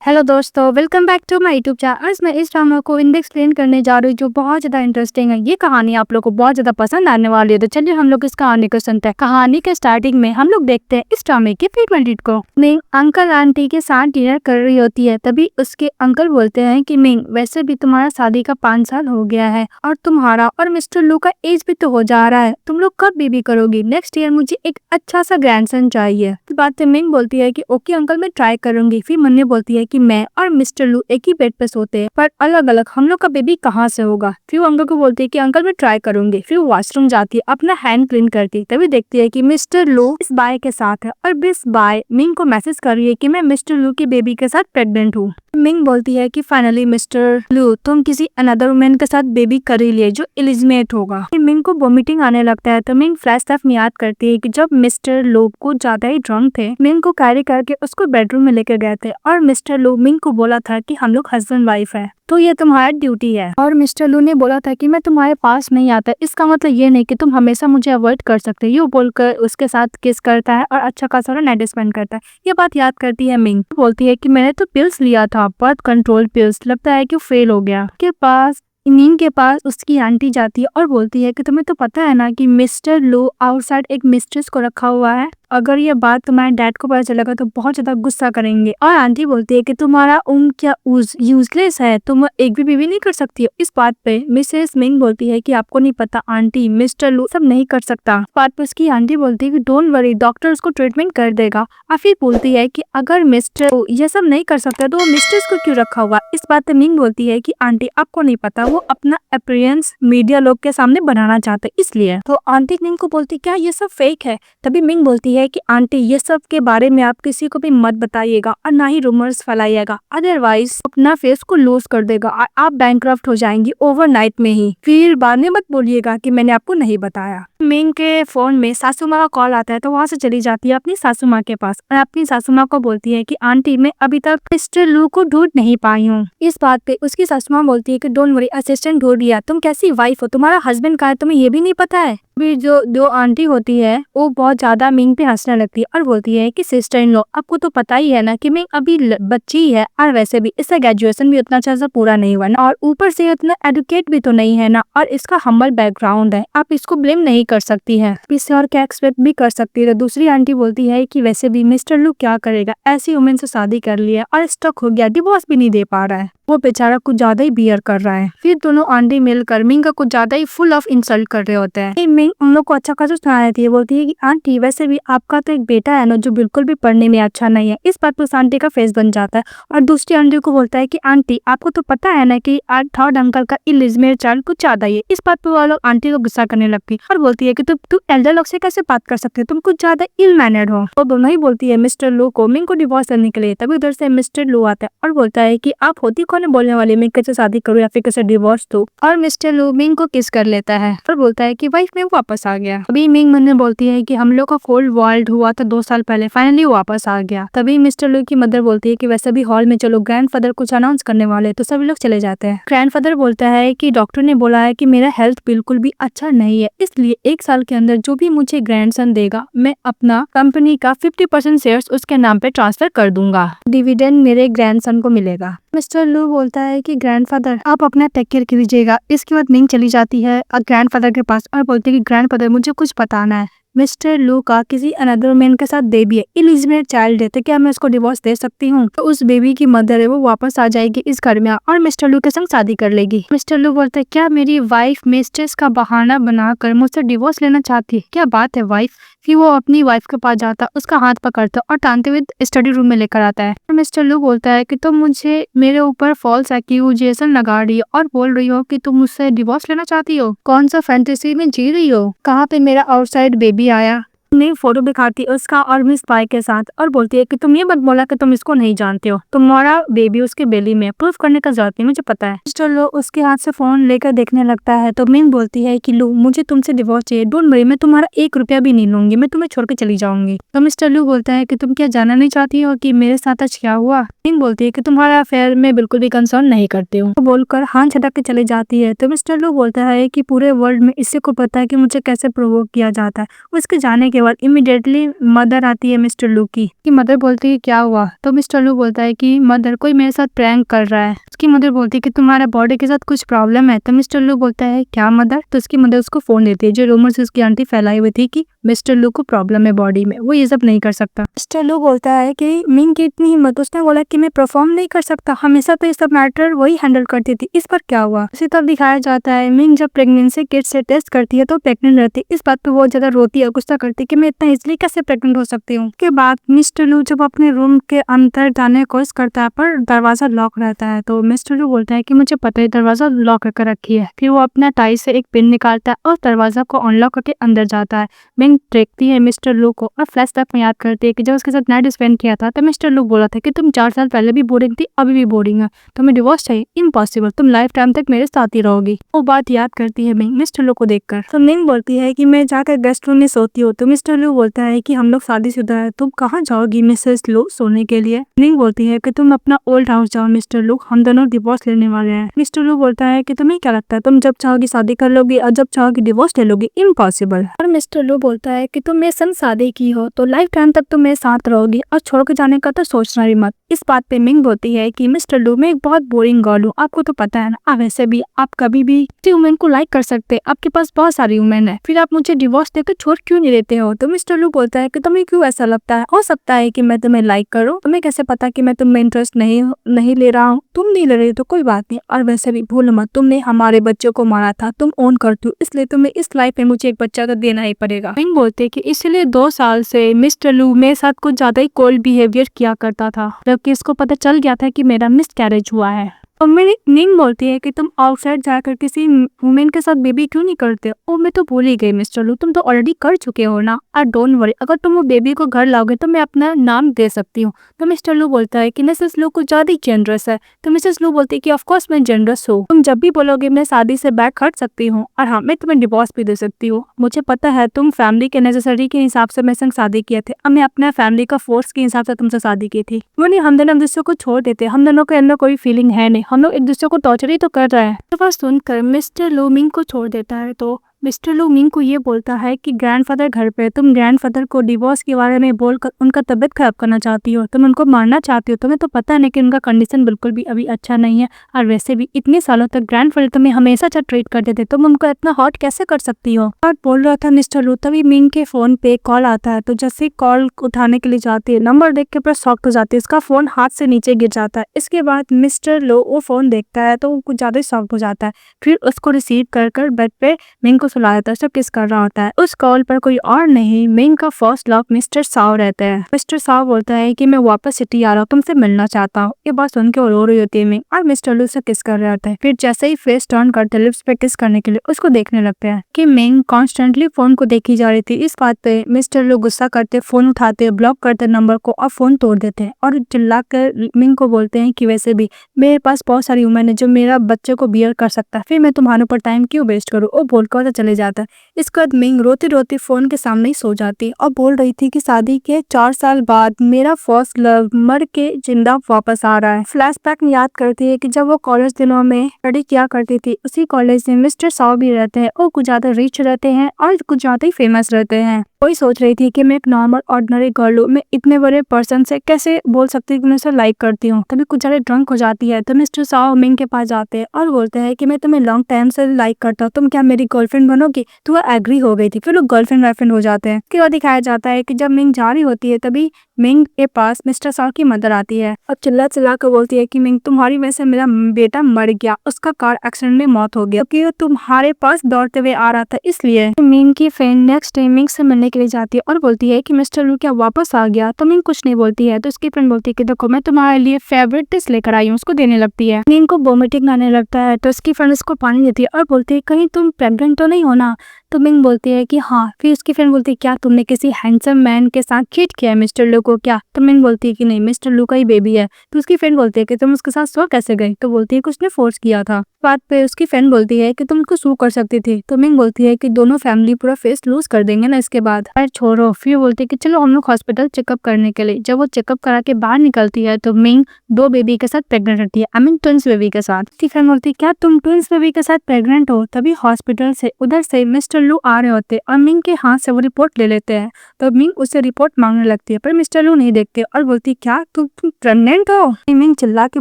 Hello दोस्तों, welcome back to my YouTube channel. आज मैं इस ड्रामा को एक्सप्लेन करने जा रही हूँ जो बहुत ज़्यादा इंटरेस्टिंग है। ये कहानी आप लोग को बहुत ज़्यादा पसंद आने वाली है। तो चलिए हम लोग इस कहानी को सुनते हैं। कहानी के स्टार्टिंग में हम लोग देखते हैं इस ड्रामे के फीड मिनट को। मिंग अंकल आंटी के साथ डिनर कर रही होती है। तभी उसके अंकल बोलते हैं कि मिंग, वैसे भी तुम्हारा शादी का 5 साल हो गया है और तुम्हारा और मिस्टर लू का एज भी तो हो जा रहा है। तुम लोग कब बेबी करोगी? नेक्स्ट ईयर मुझे एक अच्छा सा ग्रैंडसन चाहिए। बात पे मिंग बोलती है कि ओके अंकल, मैं ट्राई करूंगी। फिर मन्ने बोलती है कि मैं और मिस्टर लू एक ही बेड पे सोते हैं पर अलग अलग, हम लोग का बेबी कहाँ से होगा? फिर वो अंकल को बोलती है कि अंकल मैं ट्राई करूंगी। फिर वो वॉशरूम जाती है, अपना हैंड क्लीन करती है। तभी देखती है कि मिस्टर लू इस बाय के साथ है और बिस बाय मिंग को मैसेज कर रही है कि मैं मिस्टर लू की बेबी के साथ प्रेग्नेंट हूँ। मिंग बोलती है कि फाइनली मिस्टर लू, तुम किसी अनदर वुमेन के साथ बेबी कर ही लिए जो एलिजिमेट होगा। मिंग को वोमिटिंग आने लगता है तो मिंग फ्लैशबैक में याद करती है कि जब मिस्टर लू को ज्यादा ही ड्रंक थे, मिंग को कैरी करके उसको बेडरूम में लेकर गए थे और मिस्टर लू मिंग को बोला था कि हम लोग हस्बैंड वाइफ है तो ये तुम्हारा ड्यूटी है। और मिस्टर लू ने बोला था कि मैं तुम्हारे पास नहीं आता, इसका मतलब ये नहीं कि तुम हमेशा मुझे अवॉइड कर सकते हो। ये बोलकर उसके साथ किस करता है और अच्छा खासा नाइट स्पेंड करता है। ये बात याद करती है मिंग। बोलती है कि मैंने तो पिल्स लिया था, बर्थ कंट्रोल पिल्स, लगता है कि फेल हो गया। के पास मिंग के पास उसकी आंटी जाती है और बोलती है कि तुम्हें तो पता है ना कि मिस्टर लू आउटसाइड एक मिस्ट्रेस को रखा हुआ है। अगर ये बात तुम्हारे डैड को पता चलेगा तो बहुत ज्यादा गुस्सा करेंगे। और आंटी बोलती है कि तुम्हारा उम्र क्या यूजलेस है, तुम एक भी बीवी नहीं कर सकती हो। इस बात पे मिसेस मिंग बोलती है कि आपको नहीं पता आंटी, मिस्टर लू सब नहीं कर सकता। इस बात पे उसकी आंटी बोलती है कि डोंट वरी, डॉक्टर उसको ट्रीटमेंट कर देगा। और फिर बोलती है कि अगर मिस्टर ये सब नहीं कर सकता तो वो मिस्टर्स को क्यों रखा हुआ। इस बात पे मिंग बोलती है कि आंटी आपको नहीं पता, वो अपना अपीयरेंस मीडिया लोग के सामने बनाना चाहते इसलिए। तो आंटी मिंग को बोलती क्या ये सब फेक है? तभी मिंग बोलती है कि आंटी ये सब के बारे में आप किसी को भी मत बताइएगा और ना ही रूमर्स फैलाइएगा, अदरवाइज अपना फेस को लूज कर देगा और आप बैंकक्रफ्ट हो जाएंगी ओवरनाइट में ही। फिर बाद में मत बोलिएगा कि मैंने आपको नहीं बताया। मिंग के फोन में सासू माँ का कॉल आता है तो वहाँ से चली जाती है अपनी सासू माँ के पास और अपनी सासू माँ को बोलती है कि आंटी मैं अभी तक मिस्टर लू को ढूंढ नहीं पाई हूँ। इस बात पे उसकी सासू माँ बोलती है कि डोंट वरी, असिस्टेंट ढूंढ लिया। तुम कैसी वाइफ हो, तुम्हारा हस्बैंड कहाँ है, तुम्हें ये भी नहीं पता है? फिर जो आंटी होती है वो बहुत ज्यादा मिंग पे हंसने लगती है और बोलती है कि सिस्टर इन लॉ, आपको तो पता ही है ना कि मिंग अभी बच्ची ही है और वैसे भी इसका ग्रेजुएशन भी उतना अच्छा सा पूरा नहीं हुआ ना और ऊपर से उतना एडुकेट भी तो नहीं है ना और इसका हम्बल बैकग्राउंड है, आप इसको ब्लेम नहीं कर सकती है, इससे और क्या एक्सपेक्ट भी कर सकती है। दूसरी आंटी बोलती है कि वैसे भी मिस्टर लू क्या करेगा, ऐसी वुमेन से शादी कर लिया और स्टक हो गया, डिवोर्स भी नहीं दे पा रहा है, वो बेचारा कुछ ज्यादा ही बियर कर रहा है। फिर दोनों आंटी मिलकर मिंग का कुछ ज्यादा ही फुल ऑफ इंसल्ट कर रहे होते हैं। मिंग उन लोग को अच्छा खासा सुना देती है, बोलती है कि आंटी वैसे भी आपका तो एक बेटा है ना जो बिल्कुल भी पढ़ने में अच्छा नहीं है। इस बात पर उस आंटी का फेस बन जाता है और दूसरी आंटी को बोलता है कि आंटी आपको तो पता है ना कि थर्ड अंकल का इलिजिमेट चाइल्ड कुछ ज्यादा ही है। इस बात पर वो लोग आंटी को गुस्सा करने लगती है और बोलती है कि तुम एल्डर लोग से कैसे बात कर सकते हो, तुम कुछ ज्यादा इल मैनर्ड हो। तो दोनों ही बोलती है मिस्टर लू को मिंग को डिवोर्स करने के लिए। तभी उधर से मिस्टर लू आता है और बोलता है कि आप होती कौन है बोलने वाली, मैं कैसे शादी करूँ या फिर कैसे डिवोर्स दूं। और मिस्टर लू मिंग को किस कर लेता है और बोलता है कि वाइफ में वापस आ गया। अभी मिंग मन में बोलती है कि हम लोग का कोल्ड वर्ल्ड हुआ था 2 साल पहले, फाइनली वापस आ गया। तभी मिस्टर लू की मदर बोलती है कि वैसे भी हॉल में चलो, ग्रैंडफादर कुछ अनाउंस करने वाले, तो सभी लोग चले जाते हैं। ग्रैंडफादर बोलता है कि डॉक्टर ने बोला है कि मेरा हेल्थ बिल्कुल भी अच्छा नहीं है, इसलिए 1 साल के अंदर जो भी मुझे ग्रैंडसन देगा मैं अपना कंपनी का 50% शेयर्स उसके नाम पे ट्रांसफर कर दूंगा, डिविडेंड मेरे ग्रैंडसन को मिलेगा। मिस्टर लू बोलता है कि ग्रैंडफादर आप अपना टेक केयर कीजिएगा। इसके बाद मिंग चली जाती है ग्रैंडफादर के पास और बोलती है कि ग्रैंडफादर मुझे कुछ बताना है, मिस्टर लू का किसी अनदर मैन के साथ बेबी है, इलिजिमेट चाइल्ड है, तो क्या मैं उसको डिवोर्स दे सकती हूँ? तो उस बेबी की मदर है वो वापस आ जाएगी इस घर में और मिस्टर लू के संग शादी कर लेगी। मिस्टर लू बोलते हैं क्या मेरी वाइफ मिस्ट्रेस का बहाना बनाकर मुझसे डिवोर्स लेना चाहती है? क्या बात है वाइफ। फिर वो अपनी वाइफ के पास जाता, उसका हाथ पकड़ता और टानते हुए स्टडी रूम में लेकर आता है। और मिस्टर लू बोलता है कि तुम मुझे मेरे ऊपर फॉल्स एक्यूजेशन लगा रही हो और बोल रही हो कि तुम मुझसे डिवोर्स लेना चाहती हो, कौन सा फैंटेसी में जी रही हो, कहाँ पे मेरा आउटसाइड बेबी आया। ने फोटो दिखाती है उसका और मिस पाई के साथ और बोलती है कि तुम ये मत बोला कि तुम इसको नहीं जानते हो, तुम्हारा बेबी उसके बेली में, प्रूफ करने का जरूरत नहीं, मुझे पता है। मिस्टर लू उसके हाथ से फोन लेकर देखने लगता है तो मिंग बोलती है कि लू मुझे तुमसे डिवोर्स चाहिए, डोंट वरी मैं तुम्हारा 1 रुपया भी नहीं लूंगी, मैं तुम्हें छोड़ के चली जाऊंगी। तो मिस्टर लू बोलता है कि तुम क्या जानना नहीं चाहती हो कि मेरे साथ आज क्या हुआ? मिंग बोलती है कि तुम्हारा अफेयर में बिल्कुल भी कंसर्न नहीं करती हूँ, तो बोलकर हाथ झटक के चली जाती है। तो मिस्टर लू बोलता है कि पूरे वर्ल्ड में इसी को पता है कि मुझे कैसे प्रोवोक किया जाता है। उसके जाने के के बाद इमीडिएटली मदर आती है मिस्टर लू की। मदर बोलती है क्या हुआ, तो मिस्टर लू बोलता है कि मदर कोई मेरे साथ प्रैंक कर रहा है। उसकी मदर बोलती है कि तुम्हारा बॉडी के साथ कुछ प्रॉब्लम है। तो मिस्टर लू बोलता है क्या मदर, तो उसकी मदर उसको फोन देती है। जो रूमर्स उसकी आंटी फैलाई हुई थी कि मिस्टर लू को प्रॉब्लम है बॉडी में, वो ये सब नहीं कर सकता। मिस्टर लू बोलता है कि मिंग की इतनी हिम्मत, उसने बोला कि मैं परफॉर्म नहीं कर सकता, हमेशा तो ये सब मैटर वही हैंडल करती थी, इस पर क्या हुआ। उसी तरफ दिखाया जाता है मिंग जब प्रेगनेंसी किट से टेस्ट करती है तो प्रेग्नेंट रहती है। इस बात पे बहुत ज्यादा रोती है, गुस्सा करती है कि मैं इतना इजीली कैसे प्रेग्नेंट हो सकती हूँ। उसके बाद मिस्टर लू जब अपने रूम के अंदर जाने की कोशिश करता है पर दरवाजा लॉक रहता है, तो मिस्टर लू बोलता है कि मुझे पता है दरवाजा लॉक करके रखी है। फिर वो अपना टाई से एक पिन निकालता है और दरवाजा को अनलॉक करके अंदर जाता है। मिंग देखती है मिस्टर लू को और फ्लैशबैक में याद करती है कि जब उसके साथ नाइट स्पेंड किया था तो मिस्टर लू बोला था कि तुम 4 साल पहले भी बोरिंग थी, अभी भी बोरिंग है, तुम्हें डिवोर्स चाहिए, इम्पॉसिबल, तुम लाइफ टाइम तक मेरे साथ ही रहोगी। वो बात याद करती है मिंग मिस्टर लू को देखकर। तो मिंग बोलती है कि मैं जाकर गेस्ट रूम में सोती हूँ। तो मिस्टर लू बोलता है कि हम लोग शादीशुदा है, तुम कहाँ जाओगी मिसेस लू सोने के लिए। मिंग बोलती है कि तुम अपना ओल्ड हाउस जाओ मिस्टर लू, हम दोनों डिवोर्स लेने वाले हैं। मिस्टर लू बोलता है कि तुम्हें क्या लगता है तुम जब चाहोगी शादी कर लोगी और जब चाहोगी डिवोर्स ले लोगी, इम्पॉसिबल। और मिस्टर लू बोलता है कि तुम मेरे संग शादी की हो तो लाइफ टाइम तक तुम मेरे साथ रहोगी और छोड़ के जाने का तो सोचना भी मत। इस बात पे मिंग बोलती है कि मिस्टर लू मैं एक बहुत बोरिंग गर्ल हूँ, आपको तो पता है ना, वैसे भी आप कभी भी किसी वुमेन को लाइक कर सकते हैं, आपके पास बहुत सारी वुमेन है, फिर आप मुझे डिवोर्स देकर छोड़ क्यों नहीं देते हो। तो मिस्टर लू बोलता है कि तुम्हें क्यों ऐसा लगता है, हो सकता है कि मैं तुम्हें लाइक करूँ, तुम्हें कैसे पता कि मैं तुम्हें इंटरेस्ट नहीं ले रहा हूँ, तुम नहीं ले रही तो कोई बात नहीं, और वैसे भी भूल मत तुमने हमारे बच्चों को मारा था, तुम ओन करती हो, इसलिए तुम्हें इस लाइफ में मुझे एक बच्चा तो देना ही पड़ेगा। मिंग बोलते कि इसलिए 2 साल से मिस्टर लू मेरे साथ कुछ ज्यादा ही कोल्ड बिहेवियर किया करता था, जबकि इसको पता चल गया था कि मेरा मिसकैरेज हुआ है। और मेरी निंग बोलती है कि तुम आउटसाइड जाकर किसी वुमेन के साथ बेबी क्यों नहीं करते। ओ मैं तो भूल ही गई मिस्टर लू, तुम तो ऑलरेडी कर चुके हो ना, और डोंट वरी, अगर तुम वो बेबी को घर लाओगे तो मैं अपना नाम दे सकती हूँ। तो मिस्टर लू बोलता है कि मिसेस लू कुछ ज्यादा ही जेनरस है। तो मिसेस लू बोलती है कि ऑफकोर्स मैं जेनरस हूँ, तुम जब भी बोलोगे मैं शादी से बैक हट सकती हूँ, और हाँ मैं तुम्हें डिवोर्स भी दे सकती हूँ। मुझे पता है तुम फैमिली के नेसेसरी के हिसाब से मेरे संग शादी किए थे, अब मैं अपना फैमिली का फोर्स के हिसाब से तुमसे शादी की थी। वो नहीं, हम दोनों एक दूसरे को छोड़ देते, हम दोनों के अंदर कोई फीलिंग है नहीं, हम लोग एक दूसरे को टॉर्चर ही तो कर रहा है। तो बस सुनकर मिस्टर लू मिंग को छोड़ देता है। तो मिस्टर लू मिंग को ये बोलता है कि ग्रैंडफादर घर पे, तुम ग्रैंडफादर को डिवोर्स के बारे में बोलकर उनका तबीयत खराब करना चाहती हो, तुम उनको मारना चाहती हो, तुम्हें तो पता नहीं कि उनका कंडीशन बिल्कुल भी अभी अच्छा नहीं है, और वैसे भी इतने सालों तक ग्रैंडफादर तुम्हें हमेशा अच्छा ट्रीट करते थे, तुम उनको इतना हॉट कैसे कर सकती हो। और बोल रहा था मिस्टर लू, तभी मिंग के फोन पे कॉल आता है। तो जैसे कॉल उठाने के लिए जाती है, नंबर देख के पूरा शॉक हो जाती है, उसका फोन हाथ से नीचे गिर जाता है। इसके बाद मिस्टर लू वो फोन देखता है तो वो कुछ ज्यादा शॉक हो जाता है, फिर उसको रिसीव कर बेड पे मिंग को सुला देता है, सब किस कर रहा होता है। उस कॉल पर कोई और नहीं, मिंग का फर्स्ट लव मिस्टर साव रहता है। मिस्टर साव बोलता है कि मैं वापस सिटी आ रहा हूँ, तुमसे मिलना चाहता हूँ। ये बात सुन के वो रो रही होती है मिंग, और मिस्टर लू से किस कर रहा होता है। फिर जैसे ही फेस टर्न करते लिप्स पे किस करने के लिए उसको देखने लगते हैं कि मिंग कॉन्स्टेंटली फोन को देखी जा रही थी। इस बात पे मिस्टर लू गुस्सा करते, फोन उठाते, ब्लॉक करते नंबर को और फोन तोड़ देते हैं, और चिल्ला कर मिंग को बोलते हैं कि वैसे भी मेरे पास बहुत सारी वुमेन है जो मेरा बच्चे को बियर कर सकता है, फिर मैं तुम्हारे ऊपर टाइम क्यों वेस्ट करूँ। वो बोलकर चले जाता है। इसके बाद मिंग रोती रोती फोन के सामने ही सो जाती और बोल रही थी कि शादी के 4 साल बाद मेरा फर्स्ट लव मर के जिंदा वापस आ रहा है। फ्लैशबैक में याद करती है कि जब वो कॉलेज दिनों में स्टडी किया करती थी, उसी कॉलेज में मिस्टर साव भी रहते हैं, वो कुछ ज्यादा रिच रहते हैं और कुछ ज्यादा ही फेमस रहते हैं। वही सोच रही थी कि मैं एक नॉर्मल ऑर्डिनरी गर्ल हूँ, मैं इतने बड़े पर्सन से कैसे बोल सकती हूँ कि मैं उसे लाइक करती हूँ। तभी कुछ ज्यादा ड्रंक हो जाती है तो मिस्टर साव मिंग के पास जाते हैं और बोलते हैं कि मैं तुम्हें लॉन्ग टाइम से लाइक करता हूँ, तुम क्या मेरी गर्लफ्रेंड बनोगी। तो वो एग्री हो गई थी, फिर लोग गर्लफ्रेंड वाइफ्रेंड हो जाते हैं। उसके बाद दिखाया जाता है कि जब मिंग जा रही होती है तभी मिंग के पास मिस्टर साव की मदर आती है और चिल्ला चिल्ला कर बोलती है कि मिंग तुम्हारी वजह से मेरा बेटा मर गया, उसका कार एक्सीडेंट में मौत हो गया क्योंकि वो तुम्हारे पास दौड़ते हुए आ रहा था। इसलिए मिंग की फ्रेंड नेक्स्ट डे मिंग से मिलने के लिए जाती है और बोलती है कि मिस्टर लू क्या वापस आ गया। तो मिंग कुछ नहीं बोलती है। तो उसकी फ्रेंड बोलती है कि देखो मैं तुम्हारे लिए फेवरेट डिश लेकर आई हूँ, उसको देने लगती है। मिंग को वोमिटिंग आने लगता है तो उसकी फ्रेंड उसको पानी देती है और बोलती है कहीं तुम प्रेग्नेंट तो नहीं हो ना। तो मिंग बोलती है कि हाँ। फिर उसकी फ्रेंड बोलती है क्या तुमने किसी हैंडसम मैन के साथ चीट किया है मिस्टर लू को क्या। तो मिंग बोलती है कि नहीं, मिस्टर लू का ही बेबी है। तो उसकी फ्रेंड बोलती है कि तुम उसके साथ सो कैसे गई। तो बोलती है कि उसने फोर्स किया था। बात पे उसकी फ्रेंड बोलती है कि तुम उसको सू कर सकती थी। तो मिंग बोलती है कि दोनों फैमिली पूरा फेस लूज कर देंगे ना इसके बाद, अरे छोड़ो। फिर बोलती है कि चलो हम लोग हॉस्पिटल चेकअप करने के लिए। जब वो चेकअप करा के बाहर निकलती है तो मिंग 2 बेबी के साथ प्रेग्नेंट रहती है, आई मीन ट्विंस बेबी के साथ। उसकी फ्रेंड बोलती है क्या तुम ट्विंस बेबी के साथ प्रेग्नेंट हो। तभी हॉस्पिटल से उधर से मिस्टर मिस्टर लू आ रहे होते और मिंग के हाथ से वो रिपोर्ट ले लेते हैं। तो मिंग उससे रिपोर्ट मांगने लगती है पर मिस्टर लू नहीं देखते और बोलती क्या तुम प्रेग्नेंट हो। मिंग चिल्ला के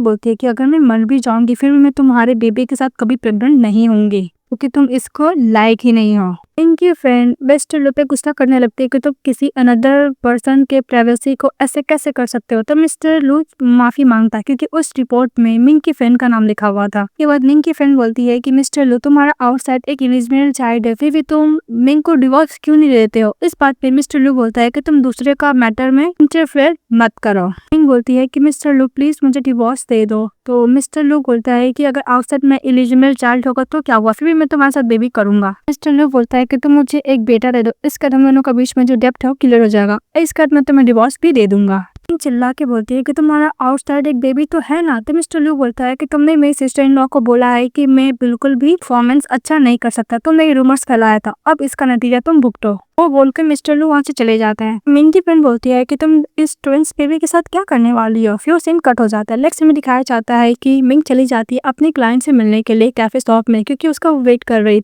बोलती है कि अगर मैं मर भी जाऊंगी फिर भी मैं तुम्हारे बेबी के साथ कभी प्रेग्नेंट नहीं होंगी क्योंकि तुम इसको लायक ही नहीं हो। इनकी फ्रेंड मिस्टर लू पे गुस्सा करने लगती है कि तुम किसी अनदर पर्सन के प्राइवेसी को ऐसे कैसे कर सकते हो। तो मिस्टर लू माफी मांगता है क्योंकि उस रिपोर्ट में मिंग की फ्रेंड का नाम लिखा हुआ था। के बाद मिंग की फ्रेंड बोलती है कि मिस्टर लू तुम्हारा आउटसाइड एक इलिजिबल चाइल्ड है फिर भी तुम मिंग को डिवोर्स क्यों नहीं देते हो। इस बात पे मिस्टर लू बोलता है कि तुम दूसरे का मैटर में इंटरफेयर मत करो। मिंग बोलती है कि मिस्टर लू प्लीज मुझे डिवोर्स दे दो। तो मिस्टर लू बोलता है कि अगर आउटसाइड में इलिजिबल चाइल्ड होगा तो क्या हुआ फिर भी मैं तुम्हारे साथ बेबी करूंगा। मिस्टर लू बोलता है कि तुम मुझे एक बेटा दे दो, इस कदम हम दोनों के बीच में जो डेप्थ है वो क्लियर हो जाएगा, इस कदम में तुम्हें डिवोर्स भी दे दूंगा। चिल्ला के बोलती है कि तुम्हारा आउटसाइड एक बेबी तो है ना। तो मिस्टर लू बोलता है कि तुमने मेरी सिस्टर इन लॉ को बोला है कि मैं बिल्कुल भी परफॉर्मेंस अच्छा नहीं कर सकता, तुमने ये रूमर्स फैलाया था, अब इसका नतीजा तुम भुगतो। वो बोलकर मिस्टर लू वहाँ से चले जाते हैं। मिंग की फ्रेंड बोलती है कि तुम इस ट्विंस बेबी के साथ क्या करने वाली हो। फिर सीन कट हो जाता है। नेक्स्ट में दिखाया जाता है कि मिंग चली जाती है अपने क्लाइंट से मिलने के लिए कैफे शॉप में क्योंकि उसका वेट कर रही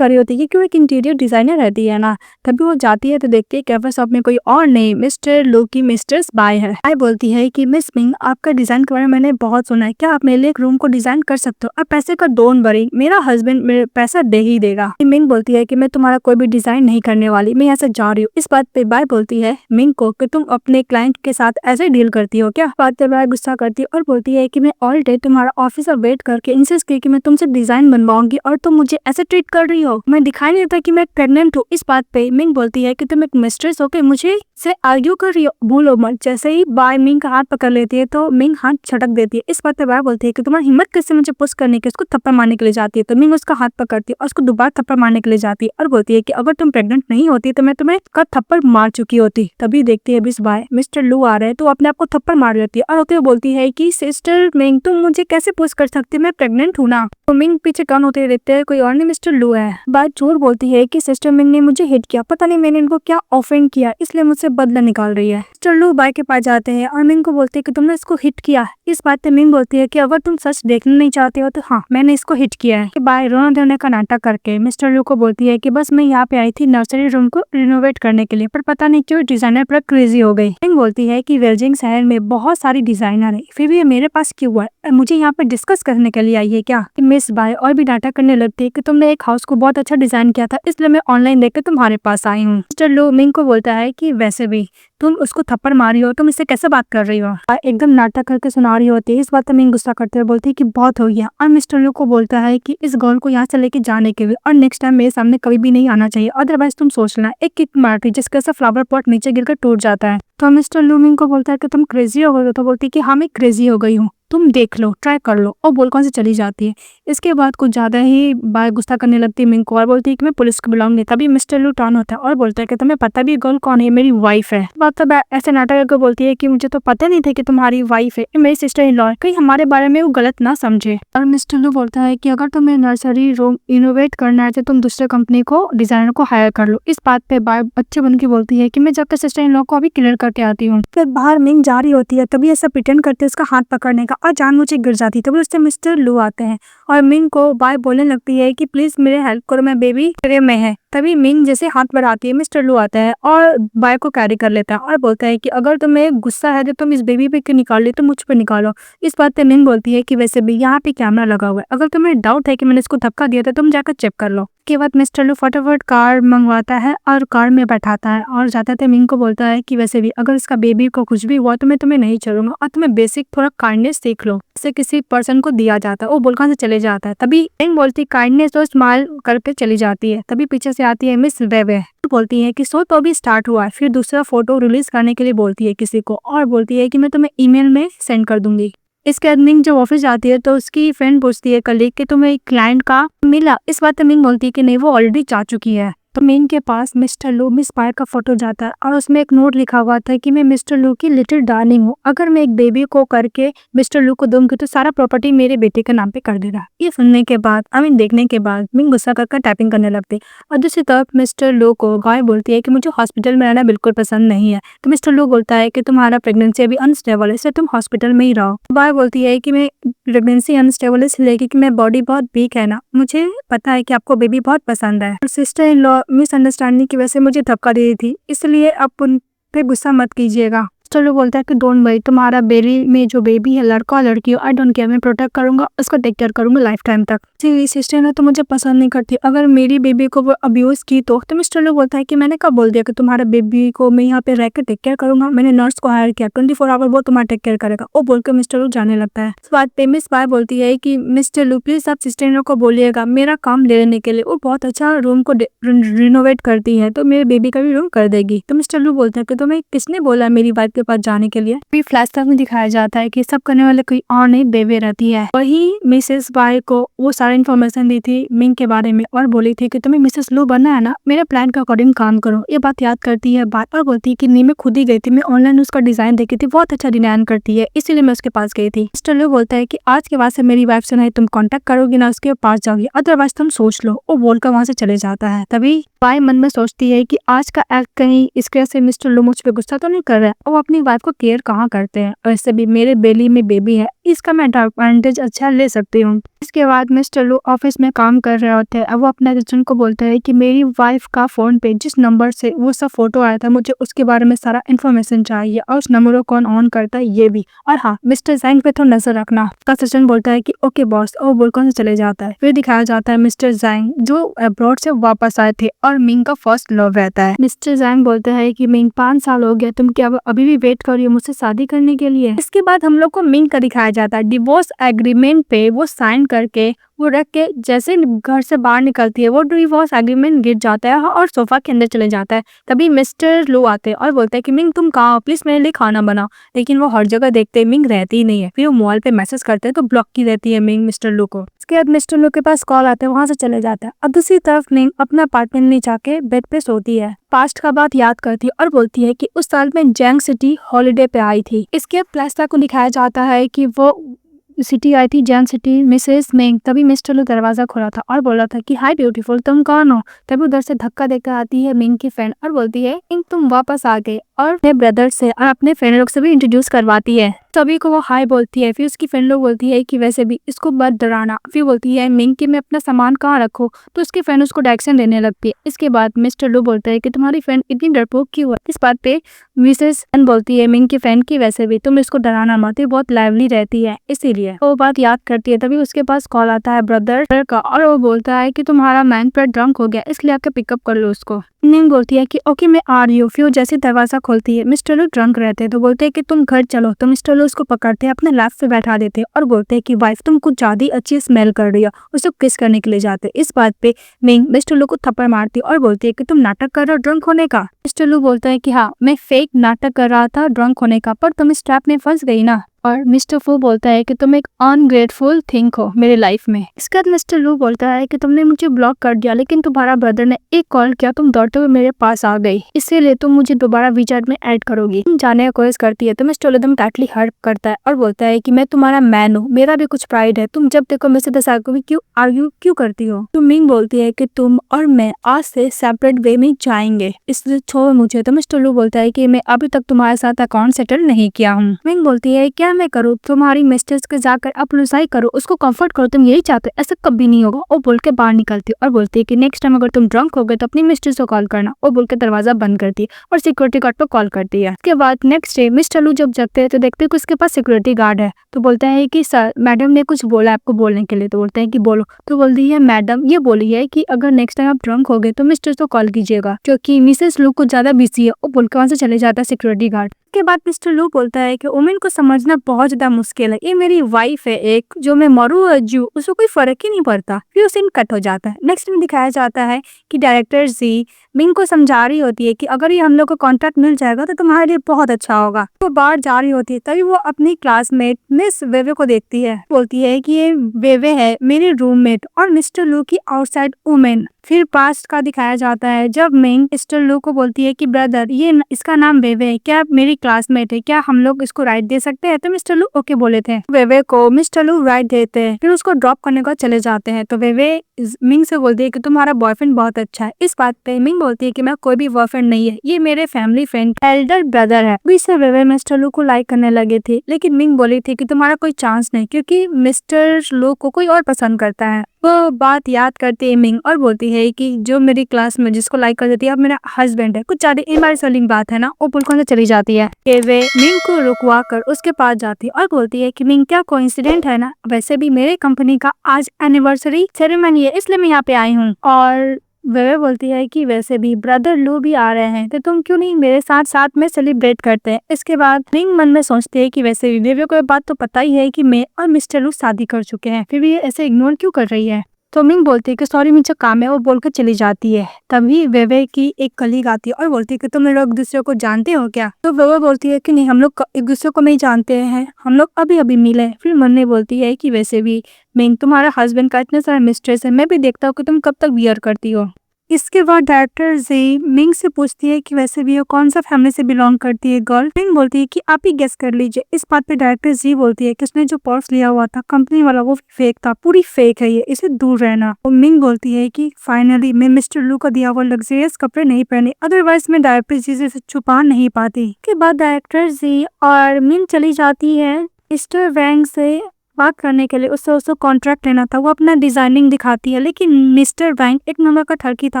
होती है क्योंकि एक इंटीरियर डिजाइनर रहती है ना। तभी वो जाती है तो देखती है कैफे शॉप में कोई और नहीं मिस्टर लू की मिस्ट्रेस बाय है। बाय बोलती है कि मिस मिंग आपका डिजाइन के बारे में मैंने बहुत सुना है, क्या आप मेरे लिए एक रूम को डिजाइन कर सकते हो। अब पैसे का डोंट वरी, मेरा हस्बैंड मेरे पैसा दे ही देगा। मिंग बोलती है कि मैं तुम्हारा कोई भी डिजाइन नहीं करने वाली, मैं यहाँ से जा रही हूँ। इस बात पे बाय बोलती है मिंग को कि तुम अपने क्लाइंट के साथ ऐसे डील करती हो क्या। बात पे बाय गुस्सा करती है और बोलती है कि मैं ऑल डे तुम्हारा ऑफिस में वेट करके इंसिस्ट की कि मैं तुमसे डिजाइन बनवाऊंगी और तुम मुझे ऐसे ट्रीट कर रही हो, मैं दिखाई नहीं देता कि मैं प्रेग्नेंट हूँ। इस बात पे मिंग बोलती है कि तुम एक मिस्ट्रेस हो के मुझे से आर्ग्यू कर रही हो, भूलो मत। जैसे ही बाय मिंग का हाथ पकड़ लेती है तो मिंग हाथ छटक देती है। इस बात पे बाय बोलती है कि तुम्हारी हिम्मत कैसे मुझे पुश करने की, उसको थप्पड़ मारने के लिए जाती है। तो मिंग उसका हाथ पकड़ती है और उसको दोबारा थप्पड़ मारने के लिए जाती है और बोलती है कि अगर तुम प्रेग्नेंट नहीं होती तो मैं तुम्हें कब थप्पड़ मार चुकी होती। तभी देखती है बिस बाय मिस्टर लू आ रहे हैं तो अपने आप को थप्पड़ मार लेती है और होते हुए बोलती है कि सिस्टर मिंग तुम मुझे कैसे पुश कर सकती, मैं प्रेग्नेंट हूँ ना। तो मिंग पीछे कान होते देखते हैं कोई और नहीं मिस्टर लू है। बाय चोर बोलती है कि सिस्टर मिंग ने मुझे हिट किया, पता नहीं मैंने इनको क्या ऑफेंड किया इसलिए मुझसे बदला निकाल रही है। मिस्टर लू बाय के पास जाते हैं और मिंग को बोलते हैं कि तुमने इसको हिट किया। इस बात पे मिंग बोलती है कि अगर तुम सच देखना नहीं चाहते हो तो हाँ मैंने इसको हिट किया है। बाय रोना धोने का नाटक करके मिस्टर लू को बोलती है कि बस मैं यहाँ पे आई थी नर्सरी रूम को रिनोवेट करने के लिए, पर पता नहीं क्यों डिजाइनर पर क्रेजी हो गई। मिंग बोलती है कि वेल्जिंग शहर में बहुत सारी डिजाइनर है फिर भी ये मेरे पास क्यों है, मुझे यहाँ पे डिस्कस करने के लिए आई है क्या। मिस बाय और भी नाटक करने लगती है कि तुमने एक हाउस को बहुत अच्छा डिजाइन किया था इसलिए मैं ऑनलाइन देख के तुम्हारे पास आई हूँ। मिस्टर लू मिंग को बोलता है कि वैसे भी तुम उसको थप्पड़ मारी हो, तुम इससे कैसे बात कर रही हो। एकदम नाटक करके सुना रही होती है। इस बात पर मिंग गुस्सा करते हुए बोलती है कि बहुत हो गया और मिस्टर लू को बोलता है कि इस गर्ल को यहाँ से लेके जाने के लिए और नेक्स्ट टाइम मेरे सामने कभी भी नहीं आना चाहिए, अदरवाइज तुम सोच लेना। एक किक मारती जिसके से फ्लावर पॉट नीचे गिरकर टूट जाता है। तो मिस्टर लू मिंग को बोलता है कि तुम क्रेजी हो गई हो। तो बोलती है कि हाँ मैं क्रेजी हो गई हूँ, तुम देख लो ट्राई कर लो, और बोल कौन से चली जाती है। इसके बाद कुछ ज्यादा ही बाय गुस्सा करने लगती है मिंग को और बोलती है कि मैं पुलिस को बुलाऊंगी। तभी मिस्टर लू टर्न होता है और बोलता है कि तुम्हें पता भी गर्ल कौन है, मेरी वाइफ है। बात तो ऐसे नाटक करके बोलती है कि मुझे तो पता नहीं था कि तुम्हारी वाइफ है, मेरी सिस्टर इन लॉ है, कहीं हमारे बारे में वो गलत ना समझे। और मिस्टर लू बोलता है कि अगर तुम्हें नर्सरी रूम इनोवेट करना है तो तुम दूसरे कंपनी को डिजाइनर को हायर कर लो। इस बात पे बाय अच्छे बन के बोलती है कि मैं जाकर सिस्टर इन लॉ को अभी क्लियर करके आती हूँ। फिर बाहर मिंग जा रही होती है तभी ऐसा प्रिटेंड करते उसका हाथ पकड़ने का और जान मुझे गिर जाती है। तभी उससे मिस्टर लू आते हैं और मिंग को बाय बोलने लगती है कि प्लीज मेरे हेल्प करो, मैं बेबी तेरे में है। तभी मिंग जैसे हाथ बढ़ाती है मिस्टर लू आता है और बाय को कैरी कर लेता है और बोलता है कि अगर तुम्हें गुस्सा है तो तुम इस बेबी पे क्यों निकाल ली, तो मुझ पे निकालो। इस बात पे मिंग बोलती है कि वैसे भी यहाँ पे कैमरा लगा हुआ है, अगर तुम्हें डाउट है कि मैंने इसको धक्का दिया था तुम जाकर चेक कर लो। के बाद मिस्टर लू फटाफट कार मंगवाता है और कार में बैठाता है और जाते थे मिंग को बोलता है कि वैसे भी अगर इसका बेबी को कुछ भी हुआ तो मैं तुम्हें नहीं छोड़ूंगा और तुम्हें बेसिक थोड़ा काइंडनेस सीख लो, इसे किसी पर्सन को दिया जाता है। वो बोलकर से चले जाता है। तभी मिंग बोलती काइंडनेस तो स्माइल करके चली जाती है। तभी पीछे से आती है मिस वेवे, बोलती है कि शो तो अभी स्टार्ट हुआ है। फिर दूसरा फोटो रिलीज करने के लिए बोलती है किसी को और बोलती है कि मैं तुम्हें ईमेल में सेंड कर दूंगी। इसके बाद मिंग जब ऑफिस जाती है तो उसकी फ्रेंड पूछती है कलीग कि तुम्हें क्लाइंट का मिला। इस बात पे मिंग बोलती है कि नहीं वो ऑलरेडी जा चुकी है। तो मिंग के पास मिस्टर लू मिस बाय का फोटो जाता है और उसमें एक नोट लिखा हुआ था कि मैं मिस्टर लू की लिटिल डार्लिंग हूँ, अगर मैं एक बेबी को करके मिस्टर लू को दूंगी तो सारा प्रॉपर्टी मेरे बेटे के नाम पे कर देगा। ये सुनने के बाद देखने के बाद मिंग गुस्सा करके टाइपिंग करने लगती और दूसरी तरफ मिस्टर लू को गाय बोलती है कि मुझे हॉस्पिटल में रहना बिल्कुल पसंद नहीं है। तो मिस्टर लू बोलता है कि तुम्हारा प्रेगनेंसी अभी अनस्टेबल है इसलिए तुम हॉस्पिटल में ही रहो। गाय बोलती है कि मैं प्रेगनेंसी अनस्टेबल इसलिए क्योंकि मेरी बॉडी बहुत वीक है ना, मुझे पता है कि आपको बेबी बहुत पसंद है। सिस्टर इन लॉ मिसअंडरस्टैंडिंग की वजह से मुझे धक्का दे रही थी, इसलिए आप उन पे गुस्सा मत कीजिएगा। चलो बोलता है कि डोंट वरी, तुम्हारा बेबी में जो बेबी है लड़का और लड़की हो, आई डोंट केयर, मैं प्रोटेक्ट करूंगा, उसको टेक केयर करूंगा लाइफ टाइम तक। जी सिस्टर ने तो मुझे पसंद नहीं करती, अगर मेरी बेबी को वो अब्यूज की तो मिस्टर लो बोलता है कि मैंने कब बोल दिया कि तुम्हारा बेबी को मैं यहाँ पे रह कर टेक केयर करूंगा, मैंने नर्स को हायर किया 24 आवर, वो तुम्हारा टेक केयर करेगा। वो बोलकर मिस्टर लू जाने लगता है। इस बात पे मिस बाय बोलती है कि मिस्टर लू प्लीज आप सिस्टर इन लॉ को बोलिएगा मेरा काम ले लेने के लिए, वो बहुत अच्छा रूम को रिनोवेट करती है तो मेरे बेबी का भी रूम कर देगी। तो मिस्टर लू बोलता है कि तुम्हें किसने बोला मेरी वाइफ के पास जाने के लिए। फिर फ्लैशबैक में दिखाया जाता है कि सब करने वाले कोई और नहीं, बेबी रहती है। वही मिसेस बाय को वो सारा इन्फॉर्मेशन दी थी मिंग के बारे में और बोली थी कि तुम्हें मिसेस लू बनना है ना, मेरे प्लान के अकॉर्डिंग काम करो। ये बात याद करती है बात और बोलती है कि नहीं मैं खुद ही गई थी, मैं ऑनलाइन उसका डिजाइन देखी थी, बहुत अच्छा डिजाइन करती है, इसीलिए मैं उसके पास गई थी। मिस्टर लू बोलता है कि आज के बाद से मेरी वाइफ से नहीं तुम कॉन्टेक्ट करोगी ना उसके पास जाओगी, अदरवाइज तुम सोच लो। वो बोलकर वहां से चले जाता है। तभी बाय मन में सोचती है कि आज का एक्ट कहीं इसके वजह से मिस्टर लू मुझ पे गुस्सा तो नहीं कर रहा है, वो अपनी वाइफ को केयर कहाँ करते हैं, वैसे भी मेरे बेली में बेबी है, इसका मैं एडवांटेज अच्छा ले सकती हूँ। इसके बाद मिस्टर लू ऑफिस में काम कर रहे होते हैं। अब वो अपने असिस्टेंट को बोलता है कि मेरी वाइफ का फोन पे जिस नंबर से वो सब फोटो आया था मुझे उसके बारे में सारा इन्फॉर्मेशन चाहिए और उस नंबर को कौन ऑन करता है ये भी, और हाँ मिस्टर जैंग पे तो नजर रखना। उसका असिस्टेंट बोलता है कि ओके बॉस, और बोलकर चले जाता है। फिर दिखाया जाता है मिस्टर जैंग जो अब्रॉड से वापस आए थे और मिंग का फर्स्ट लव रहता है। मिस्टर जैंग बोलता है कि मिंग 5 साल हो गया, तुम क्या अभी भी वेट कर रही हो मुझसे शादी करने के लिए। इसके बाद हम लोग को मिंग का दिखाया जाता है डिवोर्स एग्रीमेंट पे वो साइन करके वो रख के जैसे घर से बाहर निकलती है वो डिवोर्स एग्रीमेंट गिर जाता है और सोफा के अंदर चले जाता है। तभी मिस्टर लू आते हैं और बोलते हैं कि मिंग तुम कहाँ हो, प्लीज मेरे लिए खाना बनाओ। लेकिन वो हर जगह देखते हैं मिंग रहती ही नहीं है। फिर वो मोबाइल पे मैसेज करते हैं तो ब्लॉक की रहती है मिंग मिस्टर लू को। इसके बाद मिस्टर लू के पास कॉल आता है, वहां से चले जाता है। अब दूसरी तरफ मिंग अपना अपार्टमेंट में जाके बेड पे सोती है, पास्ट का बात याद करती है और बोलती है कि उस साल में जैंग सिटी हॉलीडे पे आई थी। इसके फ्लैशबैक को दिखाया जाता है कि वो सिटी आई थी जैन सिटी मिसेस मिंग। तभी मिस्टर लू दरवाजा खोला था और बोला था कि हाय ब्यूटीफुल तुम कौन हो। तभी उधर से धक्का देकर आती है मिंग की फ्रेंड और बोलती है मिंग तुम वापस आ गए, और अपने ब्रदर से और अपने फ्रेंड लोग से भी इंट्रोड्यूस करवाती है। सभी को वो हाय बोलती है। फिर उसकी फ्रेंड लोग बोलती है कि वैसे भी इसको मत डराना। फिर बोलती है मिंग कि मैं अपना सामान कहाँ रखूं, तो उसकी फ्रेंड उसको डायरेक्शन देने लगती है। इसके बाद मिस्टर लू बोलता है कि तुम्हारी फ्रेंड इतनी डरपोक क्यों है। इस बात पे मिसेस एन बोलती है मिंग की फ्रेंड की वैसे भी तुम इसको डराना मत, ये बहुत लाइवली रहती है इसीलिए। वो बात याद करती है। तभी उसके पास कॉल आता है ब्रदर का और वो बोलता है कि तुम्हारा मैन पर ड्रंक हो गया इसलिए आके पिकअप कर लो उसको। मिंग बोलती है कि ओके मैं आ रही हूँ। फिर जैसे दरवाजा खोलती है मिस्टर लू ड्रंक रहते हैं तो बोलते हैं कि तुम घर चलो। तो मिस्टर लू उसको पकड़ते हैं अपने लैप पे बैठा देते हैं और बोलते हैं कि वाइफ तुम कुछ ज्यादा अच्छी स्मेल कर रही हो, उसको किस करने के लिए जाते हैं। इस बात पे मिंग मिस्टर लू को थप्पड़ मारती है और बोलती है कि तुम नाटक कर रहे हो ड्रंक होने का। मिस्टर लू बोलता है कि हाँ मैं फेक नाटक कर रहा था ड्रंक होने का, पर तुम इस ट्रैप में फंस गई ना। और मिस्टर फू बोलता है कि तुम एक अनग्रेटफुल थिंक हो मेरे लाइफ में। इसके बाद मिस्टर लू बोलता है कि तुमने मुझे ब्लॉक कर दिया लेकिन तुम्हारा ब्रदर ने एक कॉल किया, तुम दौड़ते हुए मेरे पास आ गई, इसीलिए तुम मुझे दोबारा वीचैट में ऐड करोगी। तुम जाने का कोशिश करती है तो मिस्टर लू एकदम टाइटली हर्ट करता है और बोलता है कि मैं तुम्हारा मैन हूँ, मेरा भी कुछ प्राइड है, तुम जब देखो मेरे से क्यों आर्ग्यू क्यों करती हो। तो मिंग बोलती है कि तुम और मैं आज से सेपरेट वे में जाएंगे, इसलिए छोड़ो मुझे। तो मिस्टर लू बोलता है कि मैं अभी तक तुम्हारे साथ अकाउंट सेटल नहीं किया हूँ। मिंग बोलती है क्या मैं करूँ, तुम्हारी मिस्टेक्स के जाकर अप्रोसाई करो, उसको कंफर्ट करो, तुम यही चाहते हो, ऐसा कभी नहीं होगा। वो बोल के बाहर निकलती है और बोलती है कि नेक्स्ट टाइम अगर तुम ड्रंक हो गए तो अपनी मिस्ट्रेस को कॉल करना। वो बोल के दरवाजा बंद करती है और सिक्योरिटी गार्ड को कॉल करती है। उसके बाद नेक्स्ट डे मिस्टर लू जब जगते हैं तो देखते हैं कि उसके पास सिक्योरिटी गार्ड है। तो बोलता है कि सर मैडम ने कुछ बोला आपको बोलने के लिए। तो बोलते हैं कि बोलो। तो बोलती है मैडम ये बोली है कि अगर नेक्स्ट टाइम आप ड्रंक हो गए तो मिस्टर को कॉल कीजिएगा क्योंकि मिसेस लू कुछ ज्यादा बिजी है। वो बोल के वहां से चले जाता है सिक्योरिटी गार्ड। के बाद मिस्टर लू बोलता है कि वुमेन को समझना बहुत ज्यादा मुश्किल है, ये मेरी वाइफ है एक, जो मैं मरू या जू उसको कोई फर्क ही नहीं पड़ता। फिर सीन कट हो जाता है। नेक्स्ट में दिखाया जाता है कि डायरेक्टर जी मिंग को समझा रही होती है कि अगर ये हम लोग को कॉन्ट्रैक्ट मिल जाएगा तो तुम्हारे लिए बहुत अच्छा होगा। वो बाहर जा रही होती है तभी वो अपनी क्लासमेट मिस वेवे को देखती है, बोलती है कि ये वेवे है मेरी रूममेट और मिस्टर लू की आउटसाइड वुमेन। फिर पास्ट का दिखाया जाता है जब मिंग मिस्टर लू को बोलती है कि ब्रदर ये इसका नाम वेवे है, क्या मेरी क्लासमेट है, क्या हम लोग इसको राइट दे सकते हैं। तो मिस्टर लू ओके बोले थे। वेवे को मिस्टर लू राइट देते हैं। फिर उसको ड्रॉप करने को चले जाते हैं। तो वेवे मिंग से बोलती है कि तुम्हारा बॉयफ्रेंड बहुत अच्छा है। इस बात पे मिंग बोलती है कि मैं कोई भी बॉयफ्रेंड नहीं है, ये मेरे फैमिली फ्रेंड एल्डर ब्रदर है। अभी से वेवे मिस्टर लू को लाइक करने लगे थे, लेकिन मिंग बोली थी कि तुम्हारा कोई चांस नहीं, क्योंकि मिस्टर लू को कोई और पसंद करता है। वो बात याद करती है मिंग और बोलती है कि जो मेरी क्लास में जिसको लाइक कर देती है अब मेरा हस्बैंड है। कुछ ज्यादा एम्बैरेसिंग बात है ना। वो पुलकों से चली जाती है कि वे मिंग को रुकवा कर उसके पास जाती है और बोलती है कि मिंग क्या कोइंसिडेंट है ना, वैसे भी मेरे कंपनी का आज एनिवर्सरी सेरेमनी है, इसलिए मैं यहाँ पे आई हूँ। और वे बोलती है कि वैसे भी ब्रदर लू भी आ रहे हैं, तो तुम क्यों नहीं मेरे साथ साथ में सेलिब्रेट करते हैं। इसके बाद मिंग मन में सोचती है कि वैसे भी वेवे को ये बात तो पता ही है कि मैं और मिस्टर लू शादी कर चुके हैं, फिर भी ये ऐसे इग्नोर क्यों कर रही है। तो मिंग बोलती है कि सॉरी मुझे काम है, वो बोलकर चली जाती है। तभी वेवे की एक कलीग आती है और बोलती है कि तुम लोग एक दूसरे को जानते हो क्या। तो वेवे बोलती है कि नहीं, हम लोग एक दूसरे को नहीं जानते हैं, हम लोग अभी अभी मिले। फिर मन्ने बोलती है कि वैसे भी मिंग तुम्हारा हस्बैंड का इतना सारा मिस्ट्रेस है, मैं भी देखता हूँ कि तुम कब तक वियर करती हो। इसके बाद डायरेक्टर जी मिंग से पूछती है कि वैसे भी वो कौन सा फैमिली से बिलोंग करती है गर्ल। मिंग बोलती है कि आप ही गेस कर लीजिए। इस बात पे डायरेक्टर जी बोलती है कि उसने जो पर्स लिया हुआ था कंपनी वाला वो फेक था, पूरी फेक है ये, इसे दूर रहना। और मिंग बोलती है कि फाइनली मैं मिस्टर लू का दिया हुआ लग्जरियस कपड़े नहीं पहने, अदरवाइज मैं डायरेक्टर जी से छुपा नहीं पाती। के बाद डायरेक्टर जी और मिंग चली जाती है मिस्टर वैंग से बात करने के लिए। उससे कॉन्ट्रैक्ट लेना था। वो अपना डिजाइनिंग दिखाती है, लेकिन मिस्टर वैंग एक नंबर का ठरकी था,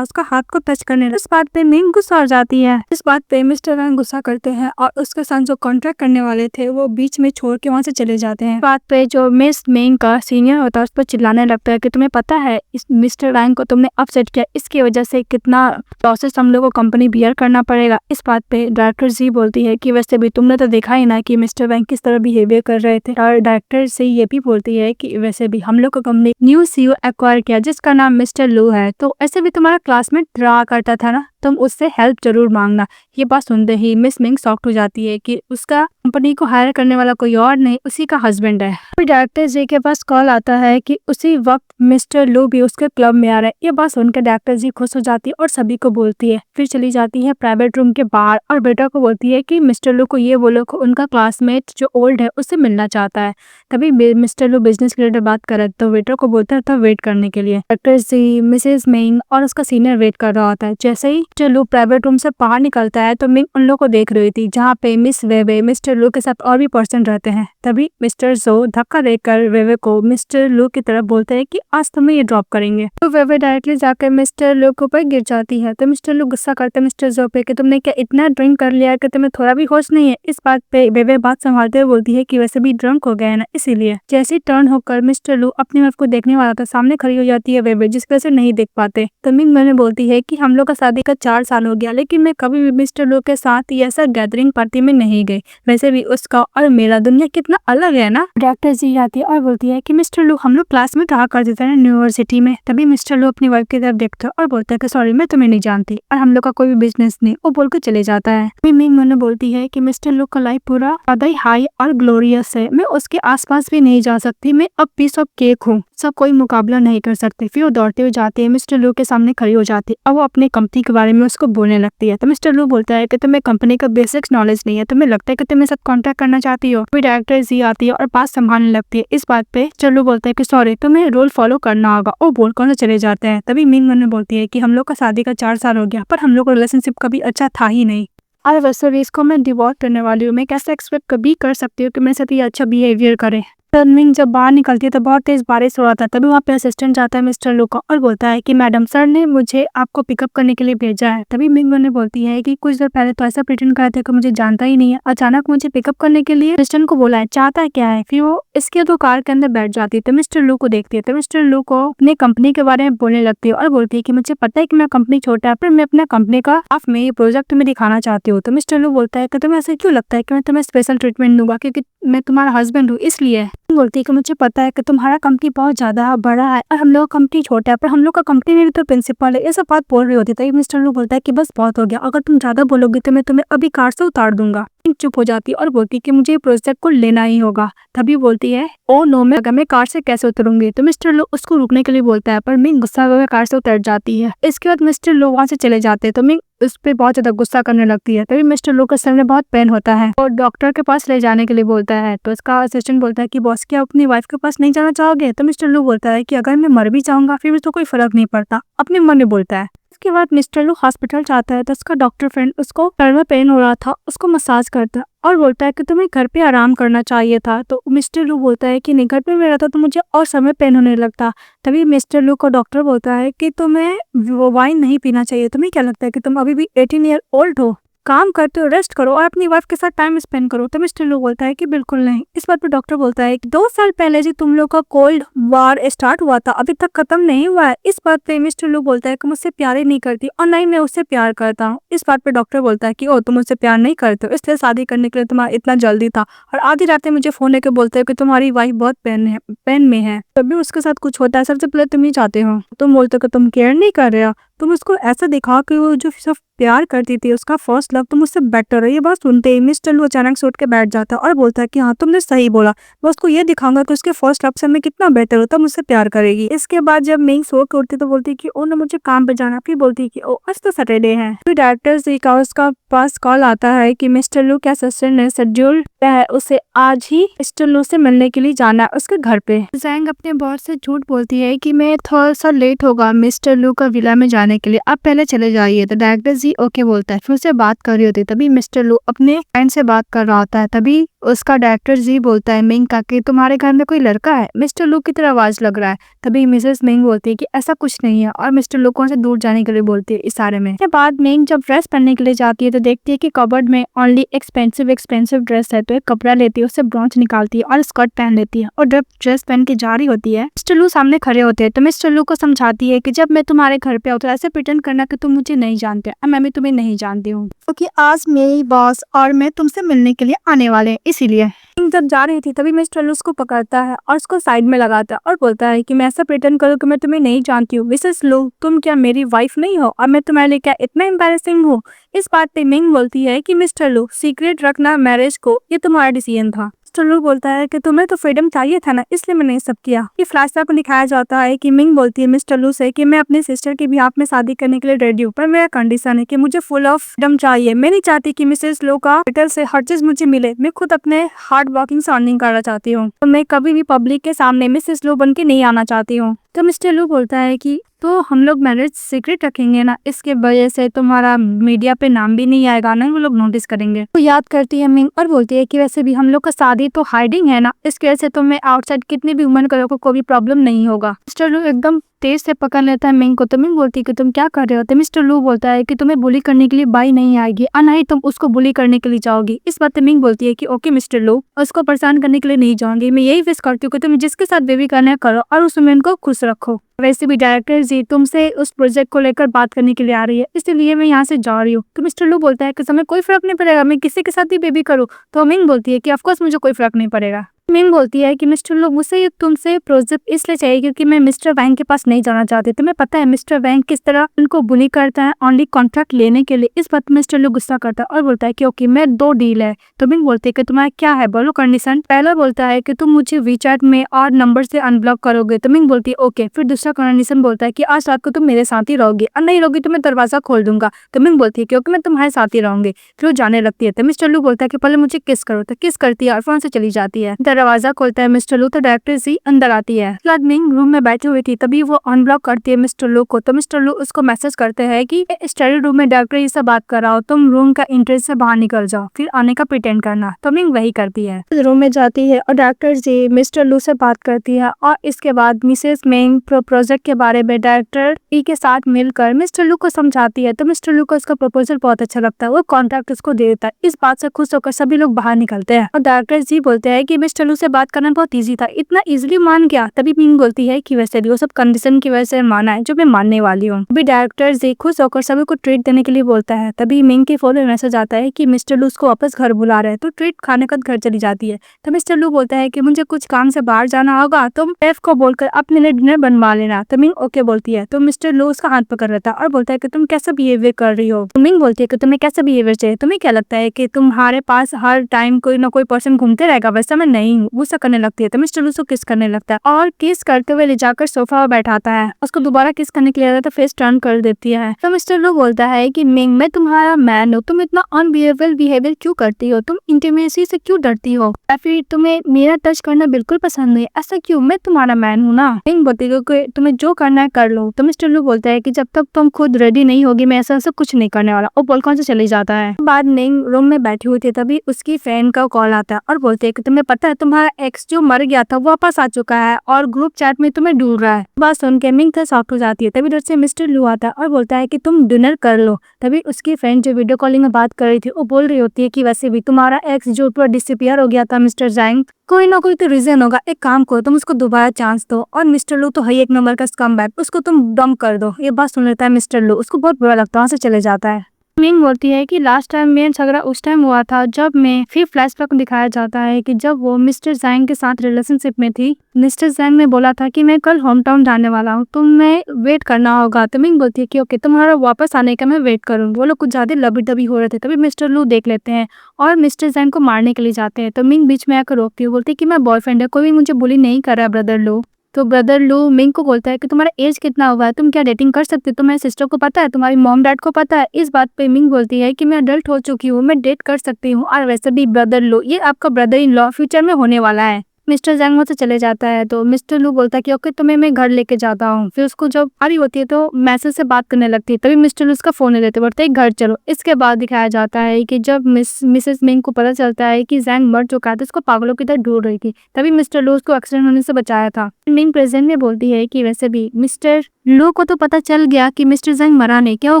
उसका हाथ को टच करने लगा। इस बात पे मिंग गुस्सा हो जाती है। इस बात पे मिस्टर वैंग गुस्सा करते हैं और उसके साथ जो कॉन्ट्रैक्ट करने वाले थे वो बीच में छोड़ के वहाँ से चले जाते हैं। इस बात पे जो मिस मिंग का सीनियर होता है उस पर चिल्लाने लगता है कि तुम्हें पता है इस मिस्टर वैंग को तुमने अपसेट किया, इसकी वजह से कितना लॉसेस हम लोग को कंपनी बियर करना पड़ेगा। इस बात पे डायरेक्टर जी बोलती है कि वैसे भी तुमने तो देखा ही ना कि मिस्टर वैंग किस तरह बिहेवियर कर रहे थे। और डायरेक्टर से ये भी बोलती है कि वैसे भी हम लोग को कंपनी न्यू सीईओ एक्वायर किया जिसका नाम मिस्टर लू है, तो ऐसे भी तुम्हारा क्लासमेट रहा करता था ना, तुम उससे हेल्प जरूर मांगना। ये बात सुनते ही मिस मिंग शॉक्ड हो जाती है कि उसका कंपनी को हायर करने वाला कोई और नहीं, उसी का हस्बैंड है। फिर डायरेक्टर जी के पास कॉल आता है कि उसी वक्त मिस्टर लू भी उसके क्लब में आ रहा है। ये बात सुनकर डायरेक्टर जी खुश हो जाती है और सभी को बोलती है। फिर चली जाती है प्राइवेट रूम के बाहर और बेटा को बोलती है कि मिस्टर लू को ये बोलो कि उनका क्लासमेट जो ओल्ड है उससे मिलना चाहता है। तभी मिस्टर लू बिजनेस रिलेटेड बात कर रहे तो वेटर को बोलता था वेट करने के लिए। डायरेक्टर जी, मिसेज मिंग और उसका सीनियर वेट कर रहा होता है। जैसे ही मिस्टर लू प्राइवेट रूम से बाहर निकलता है तो मिंग उन लोग को देख रही थी, जहाँ पे मिस वेवे मिस्टर लू के साथ और भी पर्सन रहते हैं। तभी मिस्टर जो धक्का देकर वेवे को मिस्टर लू की तरफ बोलते हैं कि आज तुम्हें ये ड्रॉप करेंगे। तो वेवे डायरेक्टली जाकर मिस्टर लू के ऊपर गिर जाती है। तो मिस्टर लू गुस्सा करते मिस्टर जो पे कि तुमने क्या इतना ड्रिंक कर लिया कि तुम्हें थोड़ा भी होश नहीं है। इस बात पे वेवे बात संभालते हुए बोलती है कि वैसे भी ड्रंक हो गया है ना, इसीलिए। जैसे टर्न होकर मिस्टर लू अपनी वाइफ को देखने वाला था, सामने खड़ी हो जाती है वेवे, जिस वजह से नहीं देख पाते। तो मिंग मैंने बोलती है कि हम लोग का शादी का 4 साल हो गया, लेकिन मैं कभी भी मिस्टर लू के साथ ये ऐसा गैदरिंग पार्टी में नहीं गई। वैसे भी उसका और मेरा दुनिया कितना अलग है ना। डायरेक्टर जी आती है और बोलती है कि मिस्टर लू हम लोग क्लास में रहा करते थे यूनिवर्सिटी में। तभी मिस्टर लू अपनी वाइफ की तरफ देखता है और बोलता है कि सॉरी मैं तुम्हें नहीं जानती और हम लोग का कोई भी बिजनेस नहीं, वो बोलकर चले जाता है। मिंग मैंने बोलती है कि मिस्टर लू का लाइफ पूरा ज्यादा ही हाई और ग्लोरियस है, मैं उसके आसपास भी नहीं जा सकती, मैं अब पीस ऑफ केक हूँ, सब कोई मुकाबला नहीं कर सकते। फिर वो दौड़ते हुए जाते हैं, मिस्टर लू के सामने खड़ी हो जाती है और वो अपनी कंपनी के बारे में उसको बोलने लगती है। तो मिस्टर लू बोलता है कि तुम्हें कंपनी का बेसिक नॉलेज नहीं है, तुम्हें लगता है कि तुम मेरे साथ कॉन्टैक्ट करना चाहती हो। फिर डायरेक्टर जी आती है और बात संभालने लगती है। इस बात पे मिस्टर लू बोलता है कि सॉरी तुम्हें रूल फॉलो करना होगा, और बोलकर चले जाते हैं। तभी मिंग मैंने बोलती है कि हम लोग का शादी का 4 साल हो गया, पर हम लोग का रिलेशनशिप कभी अच्छा था ही नहीं, और वैसे भी इसको मैं डिवोर्स करने वाली हूँ, मैं कैसे एक्सपेक्ट कभी कर सकती हूँ कि मेरे साथ ये अच्छा बिहेवियर करे। मिंग जब बाहर निकलती है तो बहुत तेज बारिश हो रहा था। तभी वहाँ पे असिस्टेंट जाता है मिस्टर लू का और बोलता है कि मैडम सर ने मुझे आपको पिकअप करने के लिए भेजा है। तभी मिंग मैंने बोलती है कि कुछ देर पहले तो ऐसा प्रिटेंड कर रहा था कि मुझे जानता ही नहीं है, अचानक मुझे पिकअप करने के लिए असिस्टेंट को बोला है, चाहता क्या है। फिर वो इसके तो कार के अंदर बैठ जाती है। तो मिस्टर लू को देखती है तो मिस्टर लू को अपनी कंपनी के बारे में बोलने लगती है और बोलती है कि मुझे पता है कि मेरा कंपनी छोटा है, पर मैं अपना कंपनी का हाफ में ये प्रोजेक्ट तुम्हें दिखाना चाहती हूँ। तो मिस्टर लू बोलता है कि तुम्हें ऐसा क्यों लगता है कि मैं तुम्हें स्पेशल ट्रीटमेंट दूंगा क्योंकि मैं तुम्हारा हस्बैंड हूँ, इसलिए। बोलती है कि मुझे पता है कि तुम्हारा कंपनी बहुत ज्यादा बड़ा है और हम लोग का कंपनी छोटा है, पर हम लोग का कंपनी में भी तो प्रिंसिपल है, ये सब बात बोल रही होती है। मिस्टर लू बोलता है कि बस बहुत हो गया, अगर तुम ज्यादा बोलोगे तो मैं तुम्हें अभी कार से उतार दूंगा। चुप हो जाती है और बोलती है कि मुझे प्रोजेक्ट को लेना ही होगा। तभी बोलती है ओ नो, मैं कार से कैसे उतरूंगी। तो मिस्टर लू उसको रुकने के लिए बोलता है, पर मिंग गुस्सा होकर कार से उतर जाती है। इसके बाद मिस्टर लू वहाँ से चले जाते हैं तो मिंग उस पर बहुत ज्यादा गुस्सा करने लगती है। तभी मिस्टर लू के सर में बहुत पेन होता है और डॉक्टर के पास ले जाने के लिए बोलता है। तो उसका असिस्टेंट बोलता है कि बॉस क्या अपनी वाइफ के पास नहीं जाना चाहोगे। तो मिस्टर लू बोलता है कि अगर मैं मर भी जाऊंगा फिर भी तो कोई फर्क नहीं पड़ता, अपने मन में बोलता है। उसके बाद मिस्टर लू हॉस्पिटल जाता है तो उसका डॉक्टर फ्रेंड उसको सर में पेन हो रहा था, उसको मसाज करता है और बोलता है कि तुम्हें घर पे आराम करना चाहिए था। तो मिस्टर लू बोलता है कि नहीं, घर पे मैं रहता तो मुझे और समय पेन होने लगता। तभी मिस्टर लू को डॉक्टर बोलता है कि तुम्हें वो वाइन नहीं पीना चाहिए। तुम्हें क्या लगता है कि तुम अभी भी 18 ईयर ओल्ड हो, काम करते हो, रेस्ट करो और अपनी वाइफ के साथ टाइम स्पेंड करो। तो मिस्टर लू बोलता है कि बिल्कुल नहीं। इस बात पर डॉक्टर बोलता है कि 2 साल पहले जी तुम लोग का कोल्ड वॉर स्टार्ट हुआ था, अभी तक खत्म नहीं हुआ है। इस बात पे मिस्टर लू बोलता है कि मुझसे प्यार ही नहीं करती और नहीं मैं उससे प्यार करता हूँ। इस बात पे डॉक्टर बोलता है कि ओ तुम मुझसे प्यार नहीं करते हो, इसलिए शादी करने के लिए तुम्हारा इतना जल्दी था। और आधी रात में मुझे फोन लेके बोलते हो कि तुम्हारी वाइफ बहुत पेन में है, तभी उसके साथ कुछ होता है, सबसे पहले तुम ही चाहते हो। तुम बोलते हो कि तुम केयर नहीं कर रहे हो, तुम उसको ऐसा दिखाओ कि वो जो सब प्यार करती थी, उसका फर्स्ट लव तुम उससे बेटर है। ये बात सुनते ही मिस्टर लू अचानक से उठ के बैठ जाता है और बोलता है कि हाँ तुमने सही बोला, मैं उसको ये दिखाऊंगा कि उसके फर्स्ट लव से मैं कितना बेटर हूँ, तब मुझसे प्यार करेगी। इसके बाद जब मिंग सो के उठती तो बोलती है कि ओ ना मुझे काम पे जाना, फिर बोलती है कि ओ आज तो सैटरडे है। फिर डायरेक्टर जी का उसका पास कॉल आता है कि मिस्टर लू के असिस्टेंट ने शेड्यूल है उसे आज ही मिस्टर लू से मिलने के लिए जाना है उसके घर पे। जैंग अपने बॉस से झूठ बोलती है कि मैं थोड़ा सा लेट होगा मिस्टर लू का विला में जाने के लिए, आप पहले चले जाइए। तो डायरेक्टर जी ओके बोलता है। फिर उससे बात कर रही होती तभी मिस्टर लू अपने फ्रेंड से बात कर रहा होता है। तभी उसका डायरेक्टर जी बोलता है मिंग का कि तुम्हारे घर में कोई लड़का है, मिस्टर लू की तरह आवाज लग रहा है। तभी मिसेस मिंग बोलती है कि ऐसा कुछ नहीं है और मिस्टर लू को से दूर जाने के लिए बोलती है इशारे में। इसके बाद मिंग जब ड्रेस पहनने के लिए जाती है तो देखती है कि कबर्ड में ओनली एक्सपेंसिव ड्रेस है। तो एक कपड़ा लेती है, उससे ब्रांच निकालती है और स्कर्ट पहन लेती है और जब ड्रेस पहन के जा रही होती है मिस्टर लू सामने खड़े होते हैं। तो मिस्टर लू को समझाती है कि जब मैं तुम्हारे घर पे आऊँ तो ऐसे प्रिटेंड करना कि तुम मुझे नहीं जानते और मैं भी तुम्हें नहीं जानती हूँ, क्योंकि आज मेरी बॉस और मैं तुमसे मिलने के लिए आने वाले हैं, इसीलिए। जब जा रही थी तभी मिस्टर लू उसको पकड़ता है और उसको साइड में लगाता है और बोलता है कि मैं ऐसा प्रिटेंड करूँ कि मैं तुम्हें नहीं जानती हूँ। मिसेस लू तुम क्या मेरी वाइफ नहीं हो और मैं तुम्हारे लिए क्या इतना एम्बैरेसिंग हूँ। इस बात पे मिंग बोलती है कि मिस्टर लू सीक्रेट रखना मैरिज को ये तुम्हारा डिसीजन था। मिस्टर लू बोलता है कि तुम्हें तो फ्रीडम चाहिए था ना, इसलिए मैंने सब किया। ये फ्लैशबैक को दिखाया जाता है कि मिंग बोलती है मिस्टर लू से कि मैं अपने सिस्टर की बिहाफ में शादी करने के लिए रेडी हूँ, पर मेरा कंडीशन है कि मुझे फुल ऑफ फ्रीडम चाहिए। मैं नहीं चाहती कि मिसेस लू का टाइटल से हर चीज मुझे मिले, मैं खुद अपने हार्ड वर्किंग से अर्निंग करना चाहती हूँ। तो मैं कभी भी पब्लिक के सामने मिसेस लू बन के नहीं आना चाहती हूँ। तो मिस्टर लू बोलता है कि तो हम लोग मैरिज सीक्रेट रखेंगे ना, इसके वजह से तुम्हारा मीडिया पे नाम भी नहीं आएगा ना, वो लोग नोटिस करेंगे। तो याद करती है मिंग और बोलती है कि वैसे भी हम लोग का शादी तो हाइडिंग है ना, इसकी वजह से तुम्हें आउटसाइड कितनी भी वुमन करो को कोई प्रॉब्लम नहीं होगा। मिस्टर लू एकदम तेज से पकड़ लेता है मिंग को। तो मिंग बोलती है कि तुम क्या कर रहे हो। तो मिस्टर लू बोलता है कि तुम्हें बुली करने के लिए बाई नहीं आएगी और नहीं तुम उसको बुली करने के लिए जाओगी। इस बात पे मिंग बोलती है कि ओके मिस्टर लू, उसको परेशान करने के लिए नहीं जाऊंगी, मैं यही विश करती हूँ कि तुम जिसके साथ बेबी करना है करो और उस वुमेन को खुश रखो। वैसे भी डायरेक्टर जी तुमसे उस प्रोजेक्ट को लेकर बात करने के लिए आ रही है, इसलिए मैं यहाँ से जा रही हूँ। तो मिस्टर लू बोलता है कि समय कोई फर्क नहीं पड़ेगा, मैं किसी के साथ भी बेबी करूँ। तो मिंग बोलती है कि ऑफकोर्स मुझे कोई फर्क नहीं पड़ेगा। मिंग बोलती है कि मिस्टर लू मुझसे तुमसे प्रोजेक्ट इसलिए चाहिए क्योंकि मैं मिस्टर वैंग के पास नहीं जाना चाहती। तुम्हें पता है मिस्टर वैंग किस तरह उनको बुली करता है ओनली कॉन्ट्रैक्ट लेने के लिए। इस बात मिस्टर लू गुस्सा करता है और बोलता है कि ओके मैं 2 डील है। तो मिंग बोलती है कि तुम्हारा क्या है बोलो कंडीशन। पहला बोलता है कि तुम मुझे वीचैट में और नंबर से अनब्लॉक करोगे। तो मिंग बोलती है ओके। फिर दूसरा कंडीशन बोलता है कि आज रात को तुम मेरे साथ ही रहोगी और नहीं रहोगी तो मैं दरवाजा खोल दूंगा। तो मिंग बोलती है क्योंकि मैं तुम्हारे साथ ही रहूंगी। फिर वो जाने लगती है। तो मिस्टर लू बोलता है कि पहले मुझे किस करो। तो किस करती है और फोन से चली जाती है। दरवाजा खोलता है मिस्टर लू तो डायरेक्टर जी अंदर आती है। उसके बाद मिंग रूम में बैठी हुई थी, तभी वो अनब्लॉक करती है मिस्टर लू को। तो मिस्टर लू उसको मैसेज करते हैं कि स्टडी रूम में डायरेक्टर जी से बात कर रहा हो, तुम रूम का इंटरेस्ट से बाहर निकल जाओ, फिर आने का प्रिटेंड करना। तो मिंग वही करती है, रूम में जाती है और डायरेक्टर जी मिस्टर लू से बात करती है और इसके बाद मिसेस मिंग प्रोजेक्ट के बारे में डायरेक्टर ई के साथ मिलकर मिस्टर लू को समझाती है। तो मिस्टर लू को उसका प्रपोजल बहुत अच्छा लगता है, वो कॉन्ट्रैक्ट उसको दे देता है। इस बात से खुश होकर सभी लोग बाहर निकलते हैं और डायरेक्टर जी बोलते हैं कि मिस्टर लू से बात करना बहुत इजी था, इतना इजीली मान गया। तभी मिंग बोलती है कि वैसे भी वो सब कंडीशन की वजह से माना है जो मैं मानने वाली हूँ। अभी डायरेक्टर जी खुश होकर सभी को ट्रीट देने के लिए बोलता है। तभी मिंग के फोन में मैसेज आता है कि मिस्टर लू उसको वापस घर बुला रहे हैं। तो ट्रीट खाने का घर चली जाती है। तो मिस्टर लू बोलता है कि मुझे कुछ काम से बाहर जाना होगा, तुम शेफ को बोलकर अपने लिए डिनर बनवा लेना। तो मिंग ओके बोलती है। तो मिस्टर लू उसका हाथ पकड़ लेता है और बोलता है कि तुम कैसा बिहेवियर कर रही हो। तो मिंग बोलती है कि तुम्हें कैसा बिहेवियर चाहिए, तुम्हें क्या लगता है कि तुम्हारे पास हर टाइम कोई ना कोई पर्सन घूमते रहेगा, वैसा मैं नहीं मिंग गुस्सा करने लगती है तो मिस्टर लू उसको किस करने लगता है और किस करते हुए ले जाकर सोफा पर बैठाता है। उसको दोबारा किस करने के लिए तो फेस टर्न कर देती है। तो मिस्टर लू बोलता है कि मिंग मैं तुम्हारा मैन हूँ, तुम इतना अनबिहेवियरल बिहेवियर क्यों करती हो, तुम इंटीमेसी से क्यों डरती हो या फिर तुम्हें मेरा टच करना बिल्कुल पसंद नहीं, ऐसा क्यों, मैं तुम्हारा मैन हूँ ना। मिंग बोलती है कि तुम्हें जो करना है कर लो। तो मिस्टर लू बोलता है कि जब तक तुम खुद रेडी नहीं होगी मैं ऐसा कुछ नहीं करने वाला, और बालकनी से चली जाता है। बाद मिंग रूम में बैठी हुई थी तभी उसकी फ्रेंड का कॉल आता है और बोलते है कि तुम्हें पता है तुम्हारा एक्स जो मर गया था वो वापस आ चुका है और ग्रुप चैट में तुम्हें ढूंढ रहा है। बात सुन के मिंग तो सॉफ्ट हो जाती है। तभी इधर से मिस्टर लू आता है और बोलता है कि तुम डिनर कर लो। तभी उसकी फ्रेंड जो वीडियो कॉलिंग में बात कर रही थी वो बोल रही होती है कि वैसे भी तुम्हारा एक्स जो पूरा डिसअपियर हो गया था मिस्टर जैंग, कोई ना कोई तो रीजन होगा, एक काम करो तुम उसको दोबारा चांस दो, और मिस्टर लू तो है एक नंबर का स्कमबैग, उसको तुम डंप कर दो। ये बात सुन लेता है मिस्टर लू, उसको बहुत बुरा लगता है, वहां से चले जाता है। मिंग बोलती है कि लास्ट टाइम मेरा झगड़ा उस टाइम हुआ था जब मैं, फिर फ्लैशबैक दिखाया जाता है कि जब वो मिस्टर जैंग के साथ रिलेशनशिप में थी। मिस्टर जैंग ने बोला था कि मैं कल होम टाउन जाने वाला हूँ, तुम्हें वेट करना होगा। तो मिंग बोलती है कि ओके तुम्हारा वापस आने का मैं वेट करूँगी। वो लोग कुछ ज्यादा लबी डबी हो रहे थे तभी मिस्टर लू देख लेते हैं और मिस्टर जैंग को मारने के लिए जाते हैं। तो मिंग बीच में आकर रोकती है, बोलती है कि मैं बॉयफ्रेंड है, कोई भी मुझे बुली नहीं कर रहा ब्रदर लू। तो ब्रदर लू मिंग को बोलता है कि तुम्हारा एज कितना हुआ है, तुम क्या डेटिंग कर सकते हो, तुम्हारी सिस्टर को पता है, तुम्हारी मॉम डैड को पता है। इस बात पे मिंग बोलती है कि मैं अडल्ट हो चुकी हूँ, मैं डेट कर सकती हूँ, और वैसे भी ब्रदर लू ये आपका ब्रदर इन लॉ फ्यूचर में होने वाला है। मिस्टर जैंग वहाँ से चले जाता है तो मिस्टर लू बोलता है कि ओके तुम्हें मैं घर लेके जाता हूँ। फिर उसको जब आ रही होती है तो मैसेज से बात करने लगती है तभी मिस्टर लू उसका फोन ले लेते बोलते हैं घर चलो। इसके बाद दिखाया जाता है कि जब मिसेस मिंग को पता चलता है कि जैंग मर चुका है तो उसको पागलों की तरह ढूंढ रही थी, तभी मिस्टर लू उसको एक्सीडेंट होने से बचाया था। मिंग प्रेजेंट में बोलती है कि वैसे भी मिस्टर लू को तो पता चल गया कि मिस्टर जैंग मरा नहीं, क्या वो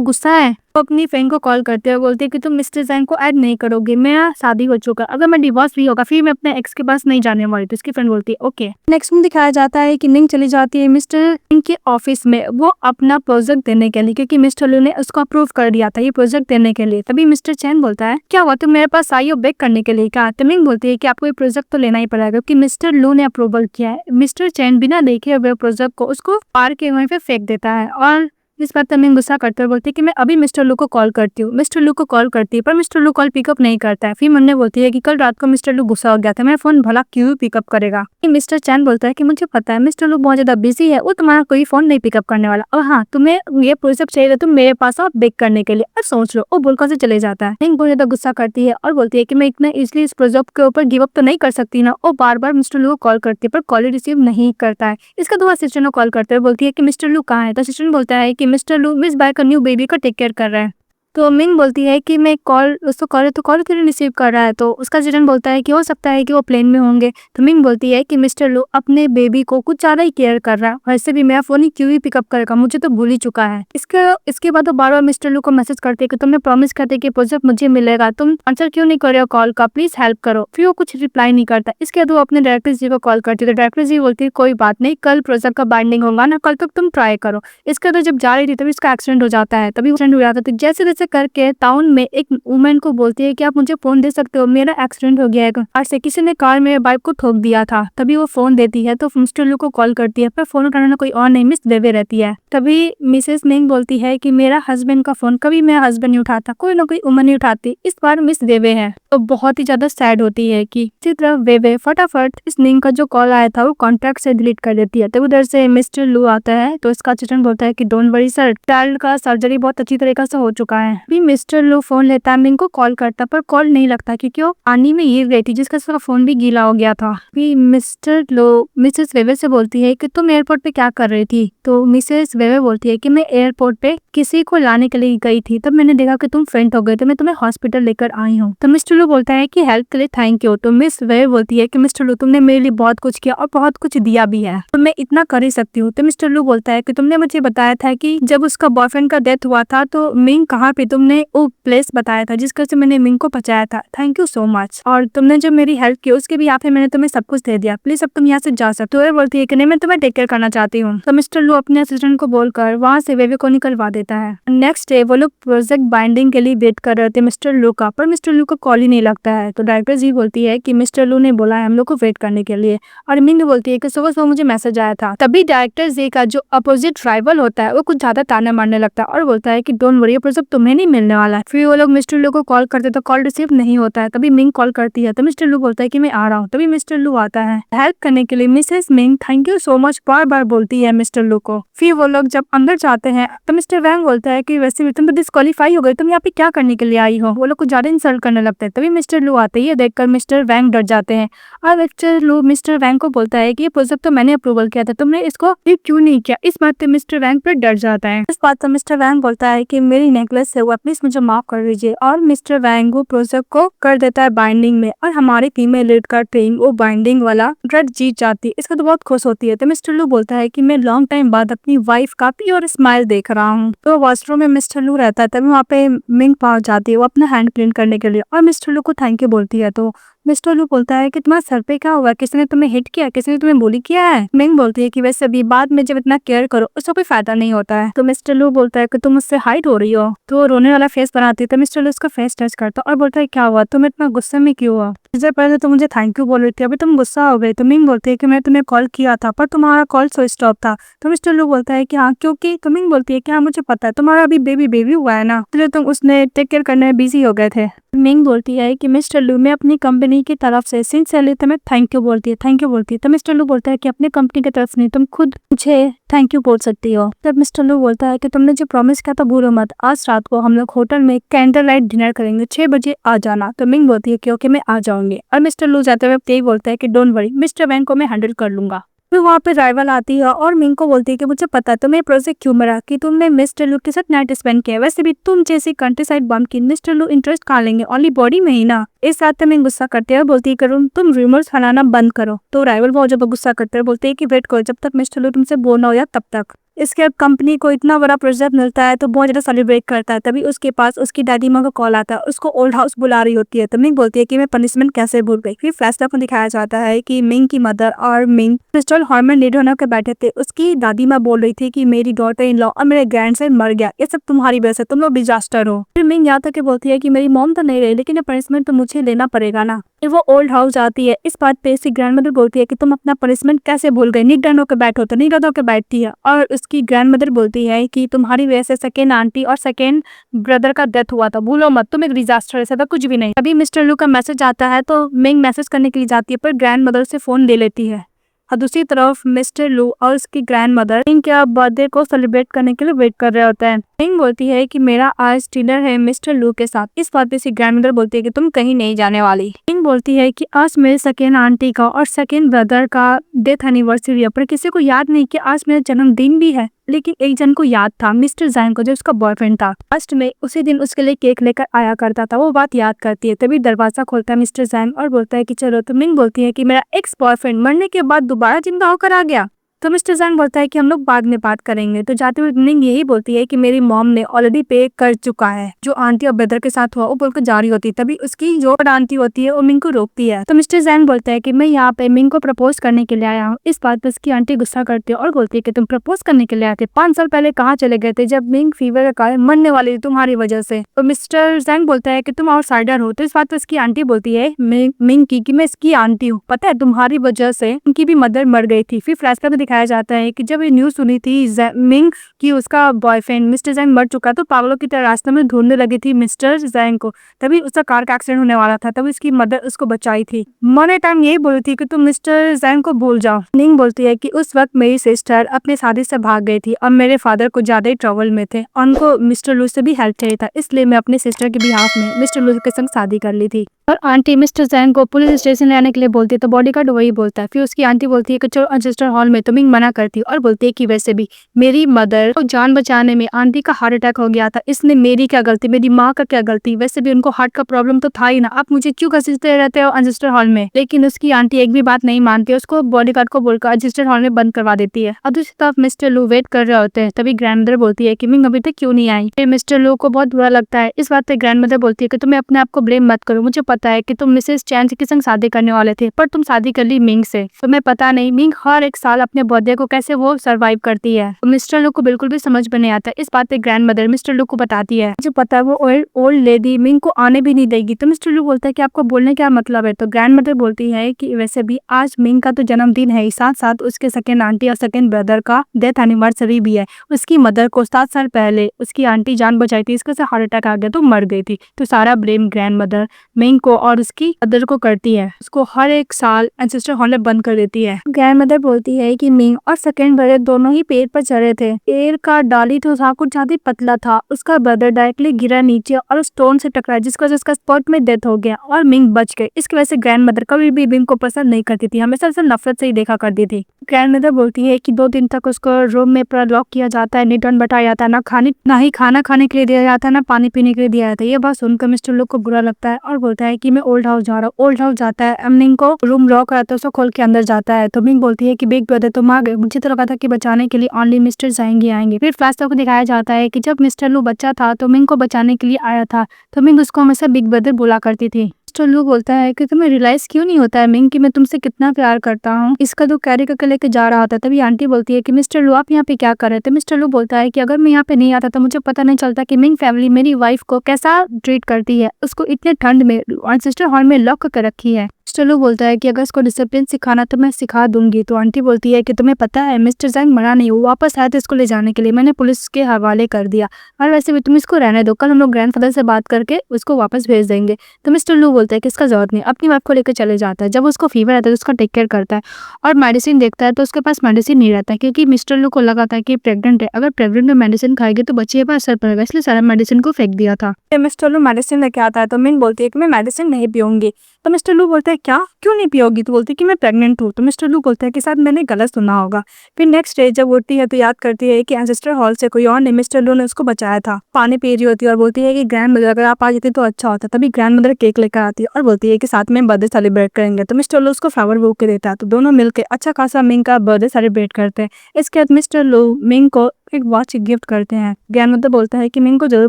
गुस्सा है। वो अपनी फ्रेंड को कॉल करते हुए बोलती है कि तुम मिस्टर जैंग को ऐड नहीं करोगे, मेरा शादी हो चुका, अगर मैं डिवोर्स भी होगा फिर मैं अपने एक्स के पास नहीं जाने वाली। तो इसकी फ्रेंड बोलती है ओके। नेक्स्ट में दिखाया जाता है कि निंग चली जाती है मिस्टर सिंह के ऑफिस में वो अपना प्रोजेक्ट देने के लिए, क्योंकि मिस्टर लू ने उसको अप्रूव कर दिया था ये प्रोजेक्ट देने के लिए। तभी मिस्टर चैन बोलता है क्या हुआ तुम मेरे पास आई हो बेक करने के लिए क्या। तो मिंग बोलती है कि आपको ये प्रोजेक्ट तो लेना ही पड़ेगा क्योंकि मिस्टर लू ने अप्रूवल किया है। मिस्टर चैन बिना देखे हुए प्रोजेक्ट को उसको पार के वहीं पे फेंक देता है और इस बात पर मिंग गुस्सा करते हुए बोलती है कि मैं अभी मिस्टर लू को कॉल करती हूँ। मिस्टर लू को कॉल करती है पर मिस्टर लू कॉल पिकअप नहीं करता है। फिर मन्ने बोलती है कि कल रात को मिस्टर लू गुस्सा हो गया था, मेरा फोन भला क्यों पिकअप करेगा। मिस्टर चैन बोलता है कि मुझे पता है मिस्टर लू बहुत ज्यादा बिजी है, वो तुम्हारा कोई फोन नहीं पिकअप करने वाला, और हाँ तुम्हें ये प्रोजेक्ट चाहिए तुम मेरे पास आओ बेक करने के लिए, और सोच लो। वो बोलकर से चले जाता है। मिंग बहुत ज्यादा गुस्सा करती है और बोलती है कि मैं इतना इजिली इस प्रोजेक्ट के ऊपर गिव अप तो नहीं कर सकती ना। वो बार बार मिस्टर लू को कॉल करती है पर कॉल रिसीव नहीं करता है। इसका दो असिस्टेंट को कॉल करते हुए बोलती है कि मिस्टर लू कहाँ है। तो असिस्टेंट बोलता है कि मिस्टर लू मिस बाय का न्यू बेबी को टेक केयर कर रहा है। तो मिंग बोलती है कि मैं कॉल उसको कॉल तो कॉल क्यों रिसीव कर रहा है। तो उसका एजेंट बोलता है कि हो सकता है कि वो प्लेन में होंगे। तो मिंग बोलती है कि मिस्टर लू अपने बेबी को कुछ ज्यादा ही केयर कर रहा है, वैसे भी मेरा फोन ही क्यों ही पिकअप करेगा, मुझे तो भूल ही चुका है। इसके बाद वो बार बार मिस्टर लू को मैसेज करते कि तुमने प्रॉमिस करते कि प्रोजेक्ट मुझे मिलेगा, तुम आंसर क्यों नहीं कर रहे हो कॉल का, प्लीज हेल्प करो। फिर वो कुछ रिप्लाई नहीं करता। इसके बाद वो अपने डायरेक्टर जी को कॉल करती है तो डायरेक्टर जी बोलती है कोई बात नहीं, कल प्रोजेक्ट का बाइंडिंग होगा ना, कल तक तुम ट्राई करो। इसके बाद जब जा रही थी तभी इसका एक्सीडेंट हो जाता है। तभी एक्सीडेंट हो जाता है तो जैसे जैसे करके टाउन में एक वुमेन को बोलती है कि आप मुझे फोन दे सकते हो, मेरा एक्सीडेंट हो गया है, कार से किसी ने कार में बाइक को ठोक दिया था। तभी वो फोन देती है तो मिस्टर लू को कॉल करती है पर फोन उठाने कोई और नहीं, मिस वेवे रहती है। तभी मिसेस मिंग बोलती है कि मेरा हस्बैंड का फोन कभी मेरा हस्बैंड नहीं उठाता, कोई ना कोई वुमन नहीं उठाती, इस बार मिस वेवे है। तो बहुत ही ज्यादा सैड होती है कि इसी तरह वेवे फटाफट इस निंग का जो कॉल आया था वो कॉन्टैक्ट से डिलीट कर देती है। तो उधर से मिस्टर लू आता है तो इसका असिस्टेंट बोलता है कि डोंट वरी सर, चाइल्ड का सर्जरी बहुत अच्छी तरीके से हो चुका है। भी मिस्टर लू फोन लेता है, मिंग को कॉल करता पर कॉल नहीं लगता क्योंकि वो पानी में गिर गई थी जिसका उसका फोन भी गीला हो गया था। भी मिस्टर लू मिसेस वेवे से बोलती है कि तुम एयरपोर्ट पे क्या कर रही थी। तो मिसेस वेवे बोलती है कि मैं एयरपोर्ट पे किसी को लाने के लिए गई थी, तब मैंने देखा कि तुम फेंट हो गए तो मैं तुम्हें हॉस्पिटल लेकर आई हूँ। तो मिस्टर लू बोलता है कि हेल्प के लिए थैंक यू। तो मिस वेवे बोलती है कि मिस्टर लू तुमने मेरे लिए बहुत कुछ किया और बहुत कुछ दिया भी है, तो मैं इतना कर ही सकती हूँ। तो मिस्टर लू बोलता है कि तुमने मुझे बताया था कि जब उसका बॉयफ्रेंड का डेथ हुआ था तो मिंग कहाँ पे, तुमने वो प्लेस बताया था जिसका से मैंने मिंग को बचाया था, थैंक यू सो मच। और तुमने जो मेरी हेल्प की उसके भी यहाँ पे मैंने तुम्हें सब कुछ दे दिया, प्लीज अब तुम यहाँ से जा सकते हो। बोलती है कि नहीं मैं तुम्हें टेक केयर करना चाहती हूँ। तो मिस्टर लू अपने असिस्टेंट को बोलकर वहाँ से वेवे को निकलवा देता है। नेक्स्ट डे वो लोग प्रोजेक्ट बाइंडिंग के लिए वेट कर रहे थे मिस्टर लू का, पर मिस्टर लू का कॉल ही नहीं नहीं लगता है। तो डायरेक्टर जी बोलती है कि मिस्टर लू ने बोला है हम लोग को वेट करने के लिए, और मिंग बोलती है कि सुबह सुबह मुझे मैसेज आया था। तभी डायरेक्टर जी का जो अपोजिट राइवल होता है वो कुछ ज्यादा ताना मारने लगता है और बोलता है कि डोंट वरी, प्रोजेक्ट तुम्हें नहीं मिलने वाला है। फिर वो लोग मिस्टर लू को कॉल करते तो कॉल रिसीव नहीं होता है। तभी मिंग कॉल करती है तो मिस्टर लू बोलता है कि मैं आ रहा हूँ। तभी मिस्टर लू आता है हेल्प करने के लिए। Mrs Ming thank you so much बार बार बोलती है मिस्टर लू को। फिर वो लोग जब अंदर जाते हैं तो मिस्टर वैंग बोलता है कि वैसे भी तुम तो डिस्क्वालीफाई हो गए, तुम यहाँ पे क्या करने के लिए आई हो। वो लोग को ज्यादा इंसल्ट करने लगते हैं। तभी मिस्टर लू आते ही देखकर मिस्टर वैंग डर जाते हैं और मिस्टर लू मिस्टर वैंग को बोलता है कि ये प्रोजेक्ट तो मैंने अप्रूवल किया था, तुमने इसको क्यों नहीं किया। इस बात पे मिस्टर वैंग पर डर जाता है। इस बात पर मिस्टर वैंग बोलता है कि मेरी नेकलेस है वो, प्लीज मुझे माफ कर दीजिए। और मिस्टर वैंग वो प्रोजेक्ट को कर देता है बाइंडिंग में और हमारी फीमेल लीड का टीम वो बाइंडिंग वाला ड्रेड जीत जाती है। इसका तो बहुत खुश होती है। तो मिस्टर लू बोलता है कि मैं लॉन्ग टाइम बाद अपनी वाइफ का प्योर स्माइल देख रहा हूँ। तो वॉशरूम में मिस्टर लू रहता है तभी वहाँ पे मिंग पहुंच जाती है वो अपना हैंड क्लीन करने के लिए और मिस्टर लू को थैंक यू बोलती है। तो मिस्टर लू बोलता है कि तुम्हारे सर पे क्या हुआ, किसी ने तुम्हें हिट किया, किसी ने तुम्हें बुली किया है। मिंग बोलती है कि वैसे भी बाद में जब इतना केयर करो उसका कोई फायदा नहीं होता है। तो मिस्टर लू बोलता है कि तुम मुझसे हाइड हो रही हो। तो वो रोने वाला फेस बनाती है तो मिस्टर लू उसका फेस टच करता और बोलता है क्या हुआ, तुम इतना गुस्से में क्यों हुआ, इससे पहले तो मुझे थैंक यू बोल रही थी, अभी तुम गुस्सा हो गए। तो मिंग बोलती है कि मैं तुम्हें कॉल किया था पर तुम्हारा कॉल स्विच ऑफ था। तो मिस्टर लू बोलता है कि हाँ क्योंकि। तो मिंग बोलती है कि हाँ मुझे पता है, तुम्हारा अभी बेबी हुआ है ना, इसलिए तुम उसने टेक केयर करने में बिजी हो गए थे। मिंग बोलती है कि मिस्टर लू मैं अपनी कंपनी की तरफ से सिंसियरली तुम्हें थैंक यू बोलती है। तो मिस्टर लू बोलता है कि अपनी कंपनी की तरफ से नहीं, तुम खुद मुझे थैंक यू बोल सकती हो। तब मिस्टर लू बोलता है कि तुमने जो प्रॉमिस किया था भूलो मत, आज रात को हम लोग होटल में कैंडल लाइट डिनर करेंगे, 6 बजे आ जाना। तो मिंग बोलती है कि ओके मैं आ जाऊंगी। और मिस्टर लू जाते हुए यही बोलता है कि डोंट वरी, मिस्टर वैंग को मैं हैंडल कर लूंगा। फिर वहाँ पे राइवल आती है और मिंग को बोलती है कि मुझे पता है तुम्हें प्रोजेक्ट क्यों मिला, कि तुमने मिस्टर लू के साथ नाइट स्पेंड किया। वैसे भी तुम जैसी कंट्री साइड बम की मिस्टर लू इंटरेस्ट कहाँ लेंगे, ओनली बॉडी में ही ना। इस बात पे मिंग गुस्सा करते हैं, बोलती है करूँ तुम रूमर्स फैलाना बंद करो। तो राइवल बहुत जब गुस्सा करते हैं, बोलते है कि वेट करो जब तक मिस्टर लू तुमसे बोल ना हो या तब तक। इसके कंपनी को इतना बड़ा प्रोजेक्ट मिलता है तो बहुत ज्यादा सेलिब्रेट करता है। तभी उसके पास उसकी दादी माँ का कॉल आता है, उसको ओल्ड हाउस बुला रही होती है। तो मिंग बोलती है कि मैं पनिशमेंट कैसे भूल गई। फिर फ्लैशबैक में दिखाया जाता है कि मिंग की मदर और मिंग क्रिस्टल हॉल में लीड होने के बैठे थे। उसकी दादी माँ बोल रही थी कि मेरी डॉटर इन लॉ और मेरे ग्रैंडसन मर गया, ये सब तुम्हारी वजह से, तुम लोग डिजास्टर हो। फिर मिंग यहाँ तक बोलती है कि मेरी मॉम तो नहीं रही लेकिन ये पनिशमेंट तो मुझे लेना पड़ेगा ना। फिर वो ओल्ड हाउस जाती है। इस बात पे इसकी ग्रैंडमदर बोलती है कि तुम अपना पनिशमेंट कैसे भूल गए, नीड डाउन होकर बैठो। तो नीड डाउन होकर बैठती है और उसकी ग्रैंडमदर बोलती है कि तुम्हारी वजह से सेकेंड आंटी और सेकेंड ब्रदर का डेथ हुआ था, भूलो मत, तुम एक डिजास्टर है, ऐसा कुछ भी नहीं। अभी मिस्टर लू का मैसेज आता है तो मिंग मैसेज करने के लिए जाती है पर ग्रैंडमदर से फोन ले लेती है। और दूसरी तरफ मिस्टर लू और उसकी ग्रैंडमदर मिंग के बर्थडे को सेलिब्रेट करने के लिए वेट कर रहे होते हैं। मिंग बोलती है कि मेरा आज डिनर है मिस्टर लू के साथ। इस बात पे उसकी ग्रैंडमदर बोलती है कि तुम कहीं नहीं जाने वाली। मिंग बोलती है कि आज मेरे सेकेंड आंटी का और सेकेंड ब्रदर का डेथ एनिवर्सरी है पर किसी को याद नहीं कि आज मेरा जन्मदिन भी है। लेकिन एक जन को याद था, मिस्टर जैंग को, जो उसका बॉयफ्रेंड था। फर्स्ट में उसी दिन उसके लिए केक लेकर आया करता था, वो बात याद करती है। तभी दरवाजा खोलता है मिस्टर जैंग और बोलता है कि चलो। तो मिंग बोलती है कि मेरा एक्स बॉयफ्रेंड मरने के बाद दोबारा जिंदा होकर आ गया। तो मिस्टर जैंग बोलता है कि हम लोग बाद में बात करेंगे। तो जाते हुए मिंग यही बोलती है कि मेरी मॉम ने ऑलरेडी पे कर चुका है, जो आंटी और ब्रदर के साथ हुआ वो बोलकर जा रही होती है। तभी उसकी जो आंटी होती है वो मिंग को रोकती है। तो मिस्टर जैंग बोलता है कि मैं यहाँ पे मिंग को प्रपोज करने के लिए आया हूँ। इस बात पर उसकी आंटी गुस्सा करती है और बोलती है कि तुम प्रपोज करने के लिए आए थे, 5 साल पहले कहाँ चले गए थे जब मिंग फीवर के कारण मरने वाली थी तुम्हारी वजह से। तो मिस्टर जैंग बोलता है कि तुम आउटसाइडर हो। तो इस बात पर उसकी आंटी बोलती है मिंग की कि मैं इसकी आंटी हूँ, पता है तुम्हारी वजह से उनकी भी मदर मर गई थी। फिर फ्लैशबैक में दिखाया जाता है कि जब ये न्यूज सुनी थी मिंग की उसका बॉयफ्रेंड मिस्टर जैंग मर चुका तो पागलों की तरह रास्ते में ढूंढने लगी थी मिस्टर जैंग को। तभी उसका कार का एक्सीडेंट होने वाला था, तभी उसकी मदर उसको बचाई थी। मरने टाइम यही बोली थी कि तुम मिस्टर जैंग को भूल जाओ। मिंग बोलती है कि उस वक्त मेरी सिस्टर अपनी शादी से भाग गई थी और मेरे फादर को ज्यादा ही ट्रबल में थे, उनको मिस्टर लू से भी हेल्प चाहिए था, इसलिए मैं अपने सिस्टर के बिहाफ में मिस्टर लू के संग शादी कर ली थी। और आंटी मिस्टर जैंग को पुलिस स्टेशन ले आने के लिए बोलती है तो बॉडीगार्ड वही बोलता है। फिर उसकी आंटी बोलती है कि चलो असिस्टर हॉल में। तो मिंग मना करती है और बोलती है कि वैसे भी मेरी मदर को जान बचाने में आंटी का हार्ट अटैक हो गया था, इसमें मेरी क्या गलती, मेरी माँ का क्या गलती, वैसे भी उनको हार्ट का प्रॉब्लम तो था ही ना, आप मुझे क्यों घसीटते रहते हो असिस्टर हॉल में। लेकिन उसकी आंटी एक भी बात नहीं मानती, उसको बॉडीगार्ड को बोलकर असिस्टर हॉल में बंद करवा देती है। और दूसरी तरफ मिस्टर लू वेट कर रहे होते हैं। तभी ग्रैंडमदर बोलती है कि मिंग अभी तक क्यों नहीं आई। फिर मिस्टर लू को बहुत बुरा लगता है। इस बात पे ग्रैंडमदर बोलती है कि तुम्हें अपने आप को ब्लेम मत करो, मुझे पता है कि तुम मिसेस चैन के संग शादी करने वाले थे, पर तुम शादी कर ली मिंग से। तुम्हें पता नहीं मिंग हर एक साल अपने बर्थडे को कैसे वो सर्वाइव करती है। तो मिस्टर लू को बिल्कुल भी समझ में नहीं आता। इस बात पे ग्रैंड मदर मिस्टर लू को बताती है, जो पता है वो ओल्ड लेडी मिंग को आने भी नहीं देगी। तो मिस्टर लू बोलता है कि आपको बोलने क्या मतलब है। तो ग्रैंड मदर बोलती है कि वैसे भी आज मिंग का तो जन्मदिन है, साथ साथ उसके सेकंड आंटी और सेकंड ब्रदर का डेथ एनिवर्सरी भी है। उसकी मदर को 7 साल पहले उसकी आंटी जान बचाई थी, इसके से हार्ट अटैक आ गया तो मर गई थी। तो सारा ब्लेम ग्रैंड मदर मिंग को और उसकी मदर को करती है। उसको हर एक साल एंसेस्टर हॉल में बंद कर देती है। ग्रैंड मदर बोलती है कि मिंग और सेकंड ब्रदर दोनों ही पेड़ पर चढ़े थे। पेड़ का डाली तो था कुछ ज्यादा पतला था। उसका ब्रदर डायरेक्टली गिरा नीचे और स्टोन से टकराया, जिसकी वजह से उसका स्पॉट में डेथ हो गया और मिंग बच गई। इसकी वजह से ग्रैंड मदर कभी भी मिंग को पसंद नहीं करती थी, हमेशा उसे नफरत से ही देखा करती थी। ग्रैंड मदर बोलती है कि 2 दिन तक उसको रूम में पूरा लॉक किया जाता है, निटन बटाया जाता है, ना ही खाना खाने के लिए दिया जाता है, ना पानी पीने के लिए दिया जाता है। ये बात सुनकर मिस्टर लू को बुरा लगता है और बोलता है कि मैं ओल्ड हाउस जा रहा हूँ। ओल्ड हाउस जाता है, मिंग को रूम लॉक रहता है, उसको खोल के अंदर जाता है। तो मिंग बोलती है कि बिग ब्रदर तुम आ गए, मुझे तो लगा था कि बचाने के लिए ओनली मिस्टर आएंगे। फिर फ्लैशबैक को दिखाया जाता है कि जब मिस्टर लू बच्चा था तो मिंग को बचाने के लिए आया था। तो मिंग उसको हमेशा बिग ब्रदर बोला करती थी। मिस्टर लू बोलता है कि तुम्हें रियलाइज क्यों नहीं होता है मिंग कि मैं तुमसे कितना प्यार करता हूँ। इसका तो कैरी करके लेके जा रहा था। तभी आंटी बोलती है कि मिस्टर लू आप यहाँ पे क्या कर रहे थे। मिस्टर लू बोलता है कि अगर मैं यहाँ पे नहीं आता तो मुझे पता नहीं चलता कि मिंग फैमिली मेरी वाइफ को कैसा ट्रीट करती है। उसको इतने ठंड में एंसेस्टर हॉल में लॉक करके रखी है। मिस्टर लू बोलता है कि अगर उसको डिसिप्लिन सिखाना तो मैं सिखा दूंगी। तो आंटी बोलती है कि तुम्हें पता है मिस्टर जैंग मरा नहीं, वो वापस आया था इसको ले जाने के लिए, मैंने पुलिस के हवाले कर दिया। और वैसे भी तुम इसको रहने दो, कल हम लोग ग्रैंडफादर से बात करके उसको वापस भेज देंगे। तो मिस्टर लू बोलता है कि इसका जरूरत नहीं, अपनी वाइफ को लेकर चले जाता है। जब उसको फीवर आता है तो उसका टेक केयर करता है और मेडिसिन देखता है तो उसके पास मेडिसिन नहीं रहता है, क्योंकि मिस्टर लू को लगा था कि प्रेग्नेंट है, अगर प्रेग्नेंट में मेडिसिन खाएगी तो बच्चे पर असर पड़ेगा, इसलिए सारा मेडिसिन को फेंक दिया था। मिस्टर लू मेडिसिन लेके आता है तो मिंग बोलती है कि मैं मेडिसिन नहीं पीऊंगी। तो मिस्टर लू बोलता है क्या, क्यों नहीं पियोगी। तो बोलती है कि मैं प्रेग्नेंट हूँ। तो मिस्टर लू बोलता है कि शायद मैंने गलत सुना होगा। फिर नेक्स्ट डे जब उठती है तो याद करती है कि एंसेस्टर हॉल से कोई और ने मिस्टर लू ने उसको बचाया था। पानी पी रही होती है और बोलती है कि ग्रैंड मदर अगर आप आ जाती तो अच्छा होता। तभी ग्रैंड मदर केक लेकर आती है और बोलती है कि साथ में बर्थडे सेलिब्रेट करेंगे। तो मिस्टर लू उसको फ्लावर बुके देता है। तो दोनों मिलकर अच्छा खासा मिंग का बर्थडे सेलिब्रेट करते हैं। इसके बाद मिस्टर लू मिंग को एक वॉच गिफ्ट करते हैं। ग्रैंड मदर बोलता है कि मिंग को जरूर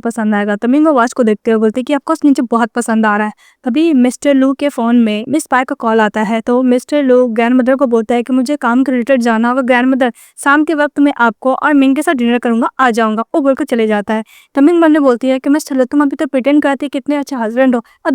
पसंद आएगा। तो मिंग वॉच को देखते हुए बोलते हैं कि आपको नीचे बहुत पसंद आ रहा है। तभी मिस्टर लू के फोन में मिस पाई का कॉल आता है। तो मिस्टर लू ग्रैंड मदर को बोलता है कि मुझे काम के रिलेटेड जाना होगा ग्रैंड मदर, शाम के वक्त मैं आपको और मिंग के साथ डिनर करूंगा, आ जाऊंगा। वो बोलकर चले जाता है। तो मिंग मदर बोलती है कि मिस्टर लू तुम अभी तो प्रिटेंड करती है कितने अच्छे हस्बैंड हो और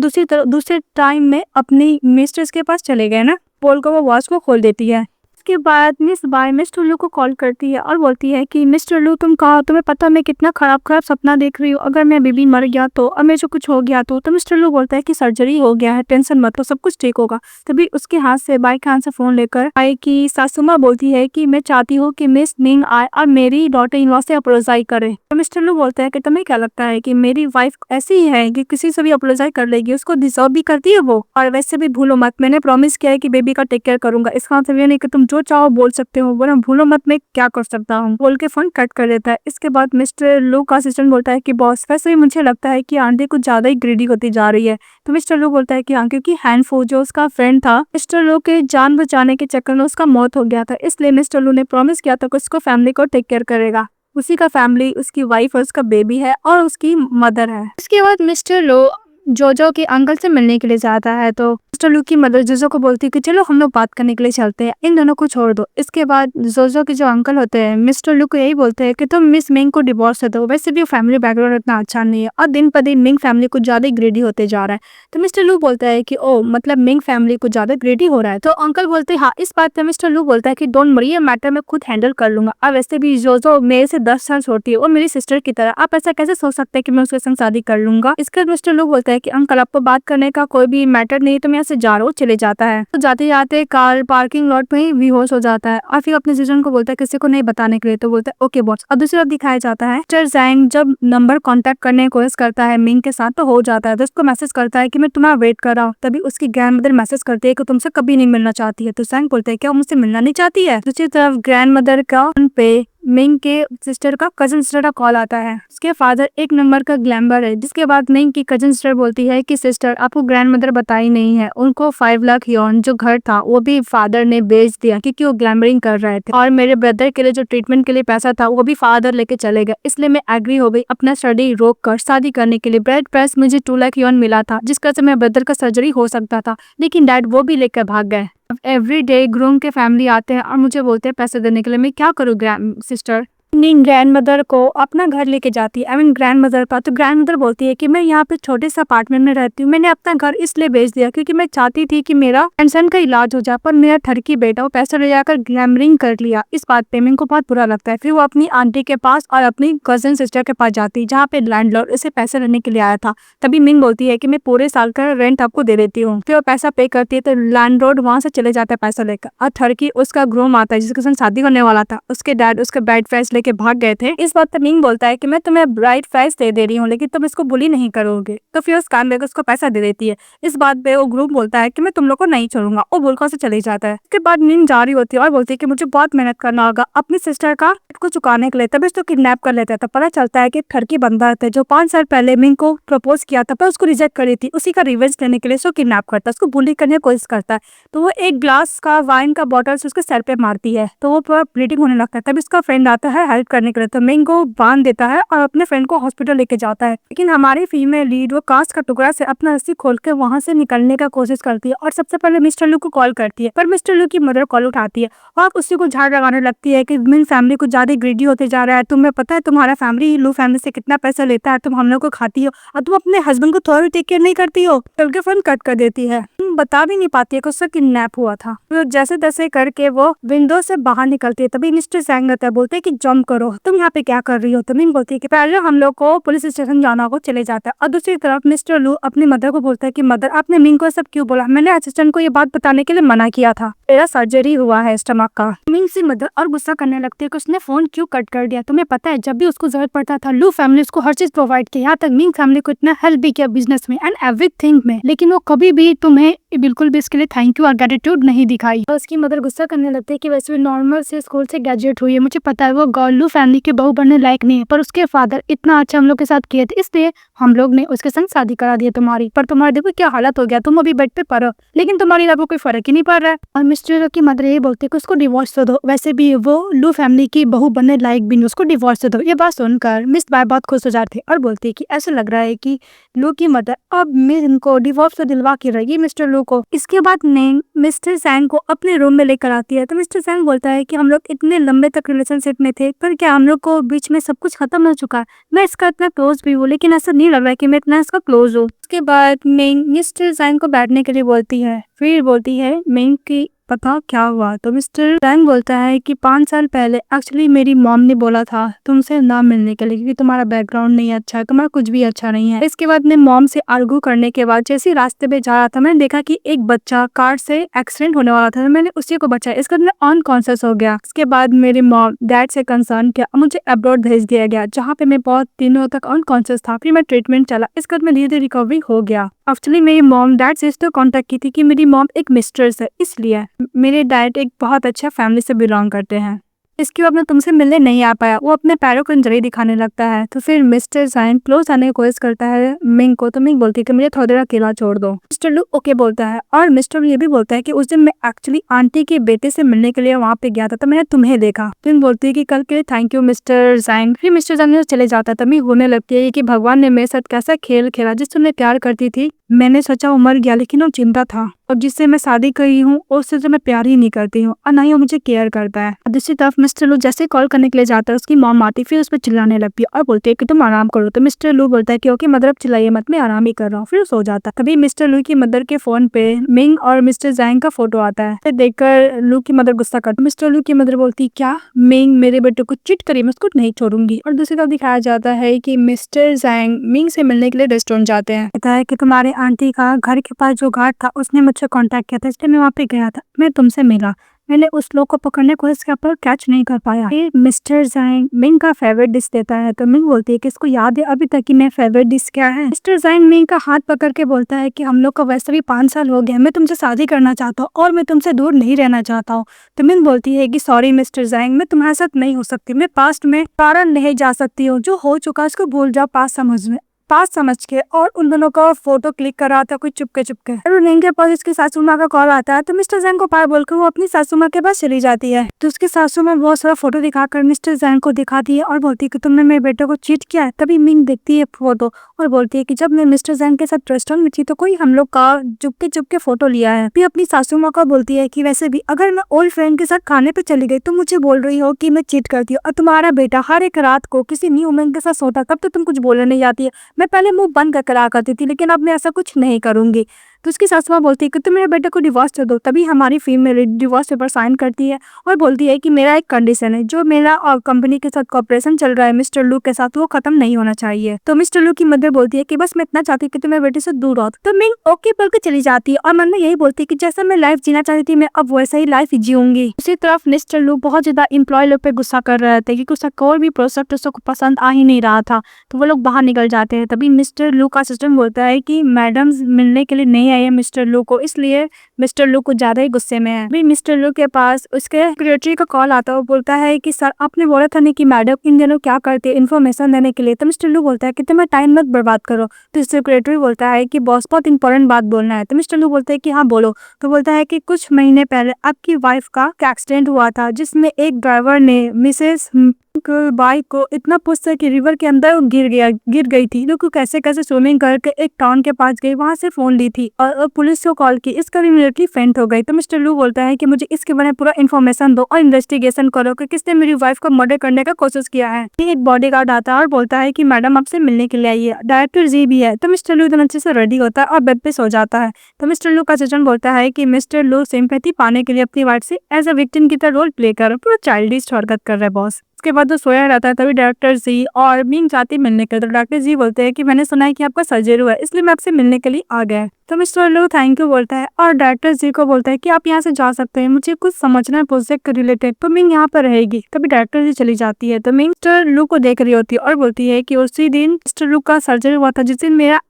दूसरे टाइम में अपनी मिस्ट्रेस के पास चले गए ना, बोलकर वो वॉच को खोल देती है। इसके बाद मिस बाय मिस्टर लू को कॉल करती है और बोलती है कि मिस्टर लू तुम कहाँ, तुम्हें पता मैं कितना खराब सपना देख रही हूँ, अगर मैं बेबी मर गया तो और मेरे जो कुछ हो गया तो मिस्टर लू बोलता है कि सर्जरी हो गया है, टेंशन मत लो, सब कुछ ठीक होगा। तभी उसके हाथ से बाई के हाथ से फोन लेकर आई कि सासुमा बोलती है कि मैं चाहती हूँ कि मिस मिंग आए और मेरी डॉटर इन लॉ से अपोलोजाइज करे। तो मिस्टर लू बोलता है कि तुम्हें क्या लगता है कि मेरी वाइफ ऐसी ही है कि किसी से भी अपोलोजाइज कर लेगी, उसको डिजर्व भी करती है वो, और वैसे भी भूलो मत मैंने प्रॉमिस किया है कि बेबी का टेक केयर करूंगा, इसका मतलब ये नहीं कि तुम जो चाहो बोल सकते हो, बोला भूलो मत मैं क्या कर सकता हूँ, बोल के फोन कट कर देता है। इसके बाद मिस्टर लू का असिस्टेंट बोलता है कि बॉस वैसे भी मुझे लगता है कि आंटी कुछ ज्यादा ही ग्रीडी होती जा रही है। तो मिस्टर लू बोलता है कि हाँ, क्योंकि हैंडफो जो उसका फ्रेंड था, मिस्टर लू के जान बचाने के चक्कर में उसका मौत हो गया था, इसलिए मिस्टर लू ने प्रॉमिस किया था कि उसको फैमिली को टेक केयर करेगा। उसी का फैमिली उसकी वाइफ और उसका बेबी है और उसकी मदर है। इसके बाद मिस्टर लू जोजो के अंकल से मिलने के लिए जाता है। तो मिस्टर लू की मदर जोजो को बोलती है कि चलो हम लोग बात करने के लिए चलते हैं, इन दोनों को छोड़ दो। इसके बाद जोजो के जो अंकल होते हैं मिस्टर लू को यही बोलते हैं कि तुम मिस मिंग को डिवोर्स दे दो, वैसे भी फैमिली बैकग्राउंड इतना अच्छा नहीं है और दिन पर दिन मिंग फैमिली कुछ ज्यादा ग्रेडी होते जा रहा है। तो मिस्टर लू बोलता है कि ओ मतलब मिंग फैमिली कुछ ज्यादा ग्रेडी हो रहा है। तो अंकल बोलते हैं हाँ। इस बात पे मिस्टर लू बोलता है कि डोंट वरी, ये मैटर मैं खुद हैंडल कर लूंगा, और वैसे भी जोजो मेरे से 10 साल छोटी है और मेरी सिस्टर की तरह, आप ऐसा कैसे सोच सकते हैं कि मैं उसके संग शादी कर लूंगा। इसके बाद मिस्टर लू बोलता है कि अंकल आपको बात करने का कोई भी मैटर नहीं, तो मैं यहाँ से जा रहा हूँ, चले जाता है। तो जाते जाते कार पार्किंग लॉट में ही बेहोश हो जाता है और फिर अपने सिस्टर को बोलता है किसी को नहीं बताने के लिए। तो बोलता है ओके बॉस। और दूसरी तरफ दिखाया जाता है मिस्टर जैंग जब नंबर कांटेक्ट करने की कोशिश करता है मिंग के साथ तो हो जाता है, तो उसको मैसेज करता है कि मैं तुम्हारा वेट कर रहा हूँ। तभी उसकी ग्रैंड मदर मैसेज करती है कि तुमसे कभी नहीं मिलना चाहती है। तो जैंग बोलता है क्या मुझसे मिलना नहीं चाहती है। दूसरी तरफ ग्रैंड मदर का फोन पे मिंग के सिस्टर का कजन सिस्टर का कॉल आता है। उसके फादर एक नंबर का ग्लैमर है, जिसके बाद मिंग की कजन सिस्टर बोलती है कि सिस्टर आपको ग्रैंड मदर बताई नहीं है, उनको 5 लाख यौन जो घर था वो भी फादर ने बेच दिया क्योंकि वो ग्लैमरिंग कर रहे थे, और मेरे ब्रदर के लिए जो ट्रीटमेंट के लिए पैसा था वो भी फादर लेके चले गए, इसलिए मैं एग्री हो गई अपना स्टडी रोक कर शादी करने के लिए। ब्रेड प्राइस मुझे 2 लाख यौन मिला था जिसका से मेरे ब्रदर का सर्जरी हो सकता था, लेकिन डैड वो भी लेकर भाग गए। एवरी डे ग्रूम के फैमिली आते हैं और मुझे बोलते हैं पैसे देने के लिए, मैं क्या करूँ ग्रैंड सिस्टर। ग्रैंड मदर को अपना घर लेके जाती है, आई मीन ग्रैंड मदर का। तो ग्रैंड मदर बोलती है कि मैं यहाँ पे छोटे से अपार्टमेंट में रहती हूँ, मैंने अपना घर इसलिए बेच दिया क्योंकि मैं चाहती थी कि मेरा ग्रैंडसन का इलाज हो जाए, पर मेरा ठरकी बेटा वो पैसे ले जाकर ग्लैमरिंग कर लिया। इस बात पे मिंग को बहुत बुरा लगता है। फिर वो अपनी आंटी के पास और अपनी कजन सिस्टर के पास जाती है जहाँ पे लैंडलॉर्ड उसे पैसे लेने के लिए आया था। तभी मिंग बोलती है कि मैं पूरे साल का रेंट आपको दे देती हूँ। फिर वो पैसा पे करती है तो लैंडलॉर्ड वहाँ से चले जाता है पैसा लेकर, और ठरकी उसका ग्रूम आता है जिसके साथ शादी करने वाला था, उसके डैड उसके ब्राइड प्राइस लेके भाग गए थे। इस बात पर मिंग बोलता है कि मैं तुम्हें ब्राइड प्राइस दे रही हूँ लेकिन तुम इसको बुली नहीं करोगे। तो फिर उस काम में उसको पैसा दे देती है। इस बात पे वो ग्रुप बोलता है कि मैं तुम लोग को नहीं छोड़ूंगा, वो बोलकर से चले जाता है। उसके बाद मिंग जा रही होती है और बोलती है कि मुझे बहुत मेहनत करना होगा अपनी सिस्टर का को चुकाने के लिए, तभी उसको किडनैप कर लेता है। तो पता चलता है कि ठरकी बंदा था जो 5 साल पहले मिंग को प्रपोज किया था पर उसको रिजेक्ट करी थी, उसी का रिवेंज लेने के लिए उसको किडनैप करता है, उसको बुली करने की कोशिश करता है। तो वो एक ग्लास का वाइन का बॉटल से उसके सर पे मारती है तो वो पूरा ब्लीडिंग होने लगता है। तभी उसका फ्रेंड आता है हेल्प करने के लिए, तो मिंग को बांध देता है और अपने फ्रेंड को हॉस्पिटल लेके जाता है। लेकिन हमारी फीमेल लीड वो कांच का टुकड़ा से अपना रस्सी खोल के वहां से निकलने का कोशिश करती है और सबसे पहले मिस्टर लू को कॉल करती है, पर मिस्टर लू की मदर कॉल उठाती है और उसी को झाड़ लगाने लगती है कि मिंग फैमिली कुछ ज्यादा ग्रीडी होते जा रहा है, तुम्हें पता है तुम्हारा फैमिली लू फैमिली से कितना पैसा लेता है, तुम हम लोग को खाती हो और तुम अपने हस्बैंड को थोड़ा भी टेक केयर नहीं करती हो। कल के फोन कट कर देती है, बता भी नहीं पाती है कि उसका किडनैप हुआ था। तो जैसे तैसे करके वो विंडो से बाहर निकलती है। तभी मिस्टर जैंग आता है, बोलते हैं कि जंप करो, तुम यहाँ पे क्या कर रही हो। तो मिंग बोलती है कि पहले हम लोग को पुलिस स्टेशन जाना को चले जाता है, और दूसरी तरफ मिस्टर लू अपनी मदर को बोलता है कि मदर आपने मिंग को सब क्यों बोला, मैंने असिस्टेंट को ये बात बताने के लिए मना किया था, मेरा सर्जरी हुआ है स्टमक का। मिंग से मदर और गुस्सा करने लगती है कि उसने फोन क्यों कट कर दिया। तुम्हें पता है जब भी उसको जरूरत पड़ता था लू फैमिली उसको हर चीज प्रोवाइड की, यहाँ तक मिंग फैमिली को इतना हेल्प भी किया बिजनेस में एंड एवरीथिंग में, लेकिन वो कभी भी तुम्हें बिल्कुल भी इसके लिए थैंक यू और ग्रेटिट्यूड नहीं दिखाई। और उसकी मदर गुस्सा करने लगती है कि वैसे भी नॉर्मल से स्कूल से ग्रेजुएट हुई है, मुझे पता है वो गॉल्लू फैमिली के बहू बनने लायक नहीं है, पर उसके फादर इतना अच्छा हम लोग के साथ किए थे इसलिए हम लोग ने उसके संग शादी करा दी तुम्हारी, पर तुम्हारे देखो क्या हालत हो गया, तुम अभी बेड पे पड़ो लेकिन तुम्हारी लाइफ को कोई फर्क ही नहीं पड़ रहा है। और मिस्टर की मदर ये बोलती है कि उसको डिवोर्स दे दो, वैसे भी वो लू फैमिली की बहू बनने लायक भी नहीं, उसको डिवोर्स दे दो। ये बात सुनकर मिस बाय बहुत खुश हो जाते और बोलती है कि ऐसा लग रहा है कि लू की मदर अब इनको डिवोर्स तो दिलवा के रहेगी मिस्टर लू को। इसके बाद नेंग मिस्टर सैंग को अपने रूम में लेकर आती है। तो मिस्टर सैंग बोलता है कि हम लोग इतने लंबे तक रिलेशनशिप में थे, पर क्या हम लोग को बीच में सब कुछ खत्म हो चुका है, मैं इसका इतना क्लोज भी हूँ लेकिन ऐसा नहीं लग रहा है कि मैं इतना इसका क्लोज हूँ। उसके बाद मेंग मिस्टर सैंग को बैठने के लिए बोलती है, फिर बोलती है मेंग की पता क्या हुआ। तो मिस्टर सैंग बोलता है कि 5 साल पहले एक्चुअली मेरी मॉम ने बोला था तुमसे ना मिलने के लिए क्योंकि तुम्हारा बैकग्राउंड नहीं अच्छा है, तुम्हारा कुछ भी अच्छा नहीं है। इसके बाद मैं मॉम से आर्गू करने के बाद जैसे रास्ते पे जा रहा था मैंने देखा कि एक बच्चा कार से एक्सीडेंट होने वाला था, तो मैंने उसी को बचाया। इसके बाद मैं अनकॉन्शियस हो गया। इसके बाद मेरी मॉम डैड से कंसर्न किया, मुझे अब्रॉड भेज दिया गया जहाँ पे मैं बहुत दिनों तक अनकॉन्शियस था। फिर मैं ट्रीटमेंट चला, इसके बाद मैं धीरे धीरे रिकवरी हो गया। एक्चुअली मेरी मॉम डैड से इसलिए कॉन्टेक्ट की थी कि मेरी मॉम एक मिस्ट्रेस है, इसलिए मेरे डैड एक बहुत अच्छा फैमिली से बिलोंग करते हैं। इसके बाद मैं तुमसे मिलने नहीं आ पाया। वो अपने पैरों को इंजरी दिखाने लगता है। तो फिर मिस्टर जैंग क्लोज आने की कोशिश करता है मिंग को, तो मिंग बोलती है कि मुझे थोड़ी देर अकेला छोड़ दो। मिस्टर लू ओके बोलता है और मिस्टर ये भी बोलता है कि उस दिन मैं एक्चुअली आंटी के बेटे से मिलने के लिए वहाँ पे गया था तो मैंने तुम्हें देखा। मिंग बोलती है कि कल के लिए थैंक यू मिस्टर जैंग। फिर मिस्टर जैंग चले जाता है तभी होने लगती है कि भगवान ने मेरे साथ कैसा खेल खेला, जिस तुमने प्यार करती थी मैंने सोचा वो मर गया लेकिन वो जिंदा था, और जिससे मैं शादी करी हूँ उससे तो मैं प्यार ही नहीं करती हूँ और ना ही वो मुझे केयर करता है। दूसरी तरफ मिस्टर लू जैसे कॉल करने के लिए जाता है उसकी मॉम आती फिर उस पर चिल्लाने लगती है और बोलती है कि तुम आराम करो। तो मिस्टर लू बोलता है कि ओके मदर अब चिल्लाइए मत, मैं आराम ही कर रहा हूँ, फिर सो जाता है। तभी मिस्टर लू की मदर के फोन पे मिंग और मिस्टर जैंग का फोटो आता है। देखकर लू की मदर गुस्सा करती, मिस्टर लू की मदर बोलती क्या मिंग मेरे बेटे को चिट करी, मैं उसको नहीं छोड़ूंगी। और दूसरी तरफ दिखाया जाता है कि मिस्टर जैंग मिंग से मिलने के लिए रेस्टोरेंट जाते हैं। कहता है कि तुम्हारे आंटी का घर के पास जो गार्ड था उसने मुझसे कांटेक्ट किया था इसलिए मैं वहाँ पे गया था, मैं तुमसे मिला, मैंने उस लोग को पकड़ने को इसके ऊपर कैच नहीं कर पाया। फिर मिस्टर जाइन मिंग का फेवरेट डिश देता है तो मिंग बोलती है कि इसको याद है अभी तक कि मेरा फेवरेट डिश क्या है। मिस्टर जाइन मिंग का हाथ पकड़ के बोलता है कि हम लोग को वैसे भी 5 साल हो गए, मैं तुमसे शादी करना चाहता हूँ और मैं तुमसे दूर नहीं रहना चाहता हूँ। तो मिंग बोलती है कि सॉरी मिस्टर जाइन, मैं तुम्हारे साथ नहीं हो सकती, मैं पास्ट में कारण नहीं जा सकती हूँ, जो हो चुका उसको भूल जाओ पास समझ के। और उन दोनों का फोटो क्लिक कर रहा था कोई चुपके चुपके। और निंग के पास इसकी सासू माँ का कॉल आता है तो मिस्टर जैन को पार बोलकर वो अपनी सासू माँ के पास चली जाती है। तो उसकी सासू माँ बहुत सारा फोटो दिखाकर मिस्टर जैन को दिखाती है और बोलती है कि तुमने मेरे बेटे को चीट किया है। तभी मिंग देखती है फोटो और बोलती है कि जब मैं मिस्टर जैन के साथ रेस्टोरेंट में थी तो कोई हम लोग का चुपके चुपके फोटो लिया है। फिर अपनी सासू माँ को बोलती है कि वैसे भी अगर मैं ओल्ड फ्रेंड के साथ खाने पे चली गई तो मुझे बोल रही हो कि मैं चीट करती हूँ और तुम्हारा बेटा हर एक रात को किसी न्यू वुमन के साथ सोता, तब तो तुम कुछ बोलने नहीं जाती है। मैं पहले मुंह बंद करा करती थी लेकिन अब मैं ऐसा कुछ नहीं करूंगी। तो उसकी सासू माँ बोलती है कि तुम मेरे बेटे को डिवोर्स दे दो। तभी हमारी फीमेल डिवोर्स पेपर साइन करती है और बोलती है कि मेरा एक कंडीशन है, जो मेरा और कंपनी के साथ कॉपरेशन चल रहा है मिस्टर लू के साथ, वो खत्म नहीं होना चाहिए। तो मिस्टर लू की मदर बोलती है कि बस मैं इतना चाहती हूँ कि तुम मेरे बेटे से दूर रहो। तो मिंग ओके बोल के चली जाती है और मन में यही बोलती है कि जैसा मैं लाइफ जीना चाहती थी मैं अब वैसा ही लाइफ जीऊंगी। उसी तरफ मिस्टर लू बहुत ज्यादा एम्प्लॉय लोग पे गुस्सा कर रहे थे क्योंकि उसका कोई भी प्रोजेक्ट उसको पसंद आ ही नहीं रहा था। तो वो लोग बाहर निकल जाते हैं। तभी मिस्टर लू का सिस्टम बोलता है कि मैडम मिलने के लिए नहीं आई है मिस्टर लू को, इसलिए मिस्टर लू कुछ ज्यादा ही गुस्से में है। भी मिस्टर लू के पास उसके सेक्रेटरी का कॉल आता है। वो बोलता है कि सर आपने बोला था नहीं कि मैडम इन दिनों क्या करती है इन्फॉर्मेशन देने के लिए। तो मिस्टर लू बोलता है कि तुम्हें टाइम मत बर्बाद करो। तो सेक्रेटरी बोलता है कि बॉस बहुत इंपॉर्टेंट बात बोलना है। तो मिस्टर लू बोलता है कि हाँ बोलो। तो बोलता है कि कुछ महीने पहले आपकी वाइफ का एक्सीडेंट हुआ था जिसमें एक ड्राइवर ने मिसेस बाइक को इतना पुश कि रिवर के अंदर गिर गई थी। लोग कैसे कैसे स्विमिंग करके एक टाउन के पास गई, वहां से फोन ली थी और पुलिस को कॉल की, इसका इमीडिएटली फेंट हो गई। तो मिस्टर लू बोलता है कि मुझे इसके बारे में पूरा इन्फॉर्मेशन दो और इन्वेस्टिगेशन करो कि किसने मेरी वाइफ को मर्डर करने का कोशिश किया है। एक बॉडीगार्ड आता है और बोलता है कि मैडम आपसे मिलने के लिए आइए, डायरेक्टर जी भी है। तो मिस्टर लू एकदम अच्छे से रेडी होता है और बेड पे सो जाता है। तो मिस्टर लू का सजन बोलता है कि मिस्टर लू सिंपैथी पाने के लिए अपनी वाइफ से एज अ विक्टिम की तरह रोल प्ले कर, पूरा चाइल्डिश हरकत कर रहा है बॉस। उसके बाद वो सोया रहता है। तभी डॉक्टर जी और मिंग चाहती मिलने के लिए। तो डॉक्टर जी बोलते हैं कि मैंने सुना है कि आपका सर्जरी हुआ है इसलिए मैं आपसे मिलने के लिए आ गया। तो मिस्टर लू थैंक यू बोलता है और डॉक्टर जी को बोलता है कि आप यहाँ से जा सकते हैं, मुझे कुछ समझना है प्रोजेक्ट के रिलेटेड। तो मिंग यहाँ पर रहेगी। तभी डॉक्टर जी चली जाती है। तो मिंग मिस्टर लू को देख रही होती है और बोलती है कि उसी दिन मिस्टर लू का सर्जरी हुआ था जिस दिन मेरा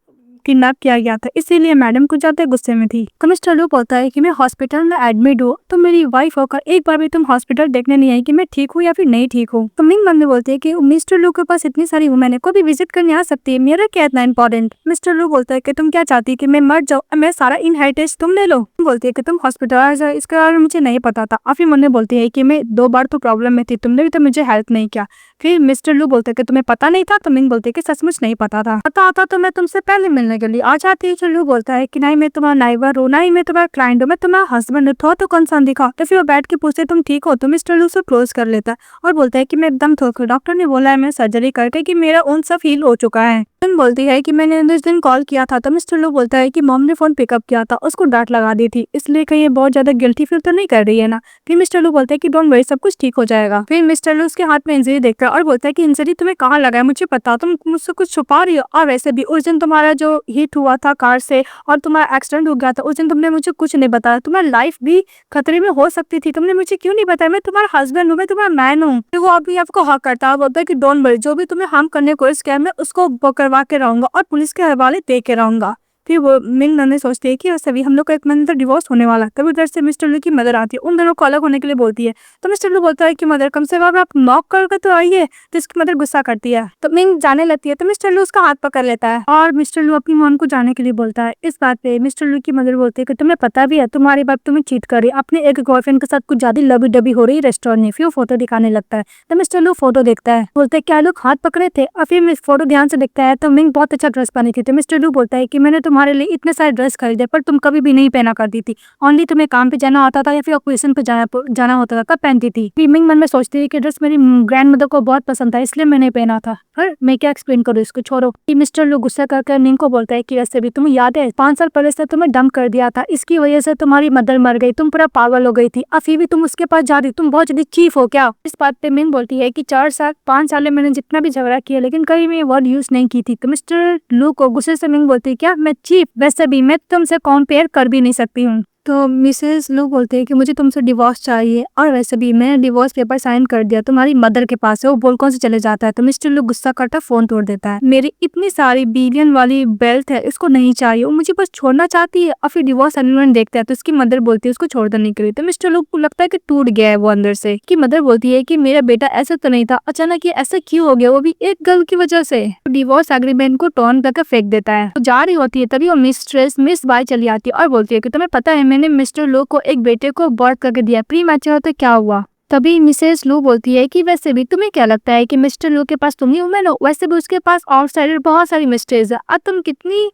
किडनैप किया गया था, इसीलिए मैडम कुछ ज्यादा गुस्से में थी। तो मिस्टर लू बोलता है कि मैं हॉस्पिटल में एडमिट हूँ तो मेरी वाइफ होकर एक बार भी तुम हॉस्पिटल देखने नहीं आई कि मैं ठीक हूँ या फिर नहीं ठीक हूँ। तो मिंग मन में बोलती है कि मिस्टर लू के पास इतनी सारी वुमेन है, कोई भी विजिट करने आ सकती है, मेरा क्या इतना इंपॉर्टेंट। मिस्टर लू बोलता है कि तुम क्या चाहती है कि मैं मर जाऊँ, मैं सारा इनहेरिटेंस तुम ले लो। बोलती है कि तुम हॉस्पिटल आ जाओ, इसके बारे में मुझे नहीं पता था। और फिर मन में बोलती है कि मैं 2 बार तो प्रॉब्लम में थी, तुमने भी तो मुझे हेल्प नहीं किया। फिर मिस्टर लू बोलते हैं कि तुम्हें पता नहीं था। तो मिंग बोलती है कि सचमुच नहीं पता था, पता होता तो मैं तुमसे पहले मिलने के लिए आ जाती। मिस्टर लू बोलता है कि नहीं मैं तुम्हारा नाइबर हूँ, ना ही मैं तुम्हारा क्लाइंट हूँ, मैं तुम्हारा हस्बैंड हूँ, तो कंसर्न दिखा। तो फिर वो बैठ के पूछते तुम ठीक हो। तो मिस्टर लू से क्लोज कर लेता है और बोलता है कि मैं एकदम ठीक हूँ, डॉक्टर ने बोला है मैं सर्जरी करके कि मेरा उन सब हील हो चुका है। बोलती है कि मैंने उस दिन कॉल किया था। तो मिस्टर लू बोलता है कि मॉम ने फोन पिकअप किया था, उसको डांट लगा दी थी, इसलिए कहीं ये बहुत ज्यादा गिल्टी फील तो नहीं कर रही है ना। फिर मिस्टर लू बोलता है कि डोंट वरी, सब कुछ ठीक हो जाएगा। फिर मिस्टर लू उसके हाथ में इंजरी देखता है और बोलता है कि इंजरी तुम्हें कहाँ लगा है मुझे पता, तुम मुझसे कुछ छुपा रही हो। और वैसे भी उस दिन तुम्हारा जो हिट हुआ था कार से और तुम्हारा एक्सीडेंट हो गया था, उस दिन तुमने मुझे कुछ नहीं बताया, तुम्हारी लाइफ भी खतरे में हो सकती थी, तुमने मुझे क्यों नहीं बताया, मैं तुम्हारा हस्बैंड हूँ, मैं तुम्हारा मैन हूँ। वो अभी आपको हक करता है, बोलता है कि डोंट वरी, जो भी तुम्हें हार्म करने को कोशिश किया मैं उसको करवा के रहूंगा और पुलिस के हवाले दे के रहूंगा। फिर वो मिंग नन्हे सोचती है कि सभी हम लोग का एक महीने तो डिवोर्स होने वाला है। तभी उधर से मिस्टर लू की मदर आती है, उन दोनों को अलग होने के लिए बोलती है। तो मिस्टर लू बोलता है कि मदर कम से कम आप नॉक करके तो आइए। तो इसकी मदर गुस्सा करती है। तो मिंग जाने लगती है। तो मिस्टर लू उसका हाथ पकड़ लेता है और मिस्टर लू अपनी मॉम को जाने के लिए बोलता है। इस बात पे मिस्टर लू की मदर बोलती है कि तुम्हें पता भी है तुम्हारी बाप तुम्हें चीट कर रही है, अपने एक गर्लफ्रेंड के साथ कुछ ज्यादा लबी डबी हो रही है रेस्टोरेंट में। फिर फोटो दिखाने लगता है। तो मिस्टर लू फोटो देखता है, बोलते है क्या लोग हाथ पकड़े थे। और फिर फोटो ध्यान से देखता है तो मिंग बहुत अच्छा ड्रेस पहनी थी। तो मिस्टर लू बोलता है कि मैंने तुम्हारे लिए इतने सारे ड्रेस खरीदे पर तुम कभी भी नहीं पहना करती थी, ओनली तुम्हें काम पे जाना होता था या फिर ऑपरेशन पे जाना होता था तब पहनती थी। मिंग मन में सोचती है कि ड्रेस मेरी ग्रैंड मदर को बहुत पसंद था इसलिए मैंने पहना था। पर मैं क्या एक्सप्लेन करूँ, इसको छोड़ो। मिस्टर लू गुस्सा करके मिंग को बोलता है कि वैसे भी तुम्हें याद है 5 साल पहले से तुम्हें डंप कर दिया था, इसकी वजह से तुम्हारी मदर मर गई, तुम पूरा पागल हो गई थी, अब फिर भी तुम उसके पास जा रही, तुम बहुत जल्दी चीफ हो क्या। इस बात पे मिंग बोलती है कि 5 साल में मैंने जितना भी झगड़ा किया लेकिन कभी मैं वर्ड यूज नहीं की थी। तो मिस्टर लू को गुस्से से मिंग बोलती है क्या मैं चीफ, वैसे भी मैं तुमसे कंपेयर कर भी नहीं सकती हूँ, तो मिसेस लू बोलते हैं कि मुझे तुमसे डिवोर्स चाहिए और वैसे भी मैंने डिवोर्स पेपर साइन कर दिया, तुम्हारी मदर के पास है। वो बोलकर से चले जाता है। तो मिस्टर लू गुस्सा करता फोन तोड़ देता है। मेरी इतनी सारी बिलियन वाली बेल्ट है, इसको नहीं चाहिए, वो मुझे बस छोड़ना चाहती है। और फिर डिवोर्स एग्रीमेंट देखता है तो उसकी मदर बोलती है उसको छोड़ देने के लिए। तो मिस्टर लू को लगता है कि टूट गया है वो अंदर से। कि मदर बोलती है कि मेरा बेटा ऐसा तो नहीं था, अचानक ये ऐसा क्यों हो गया, वो भी एक गर्ल की वजह से। डिवोर्स एग्रीमेंट को टॉर्न करके फेंक देता है। तो जा रही होती है तभी वो मिस बाय चली आती है और बोलती है कि तुम्हें पता है मैंने मिस्टर लू को एक बेटे को बर्थ करके दिया, प्री मैच्योर, तो क्या हुआ। तभी मिसेस लू बोलती है कि वैसे भी तुम्हें क्या लगता है कि मिस्टर लू के पास तुम ही वुमेन हो, वैसे भी उसके पास आउटसाइडर बहुत सारी मिस्टेज है, और तुम कितनी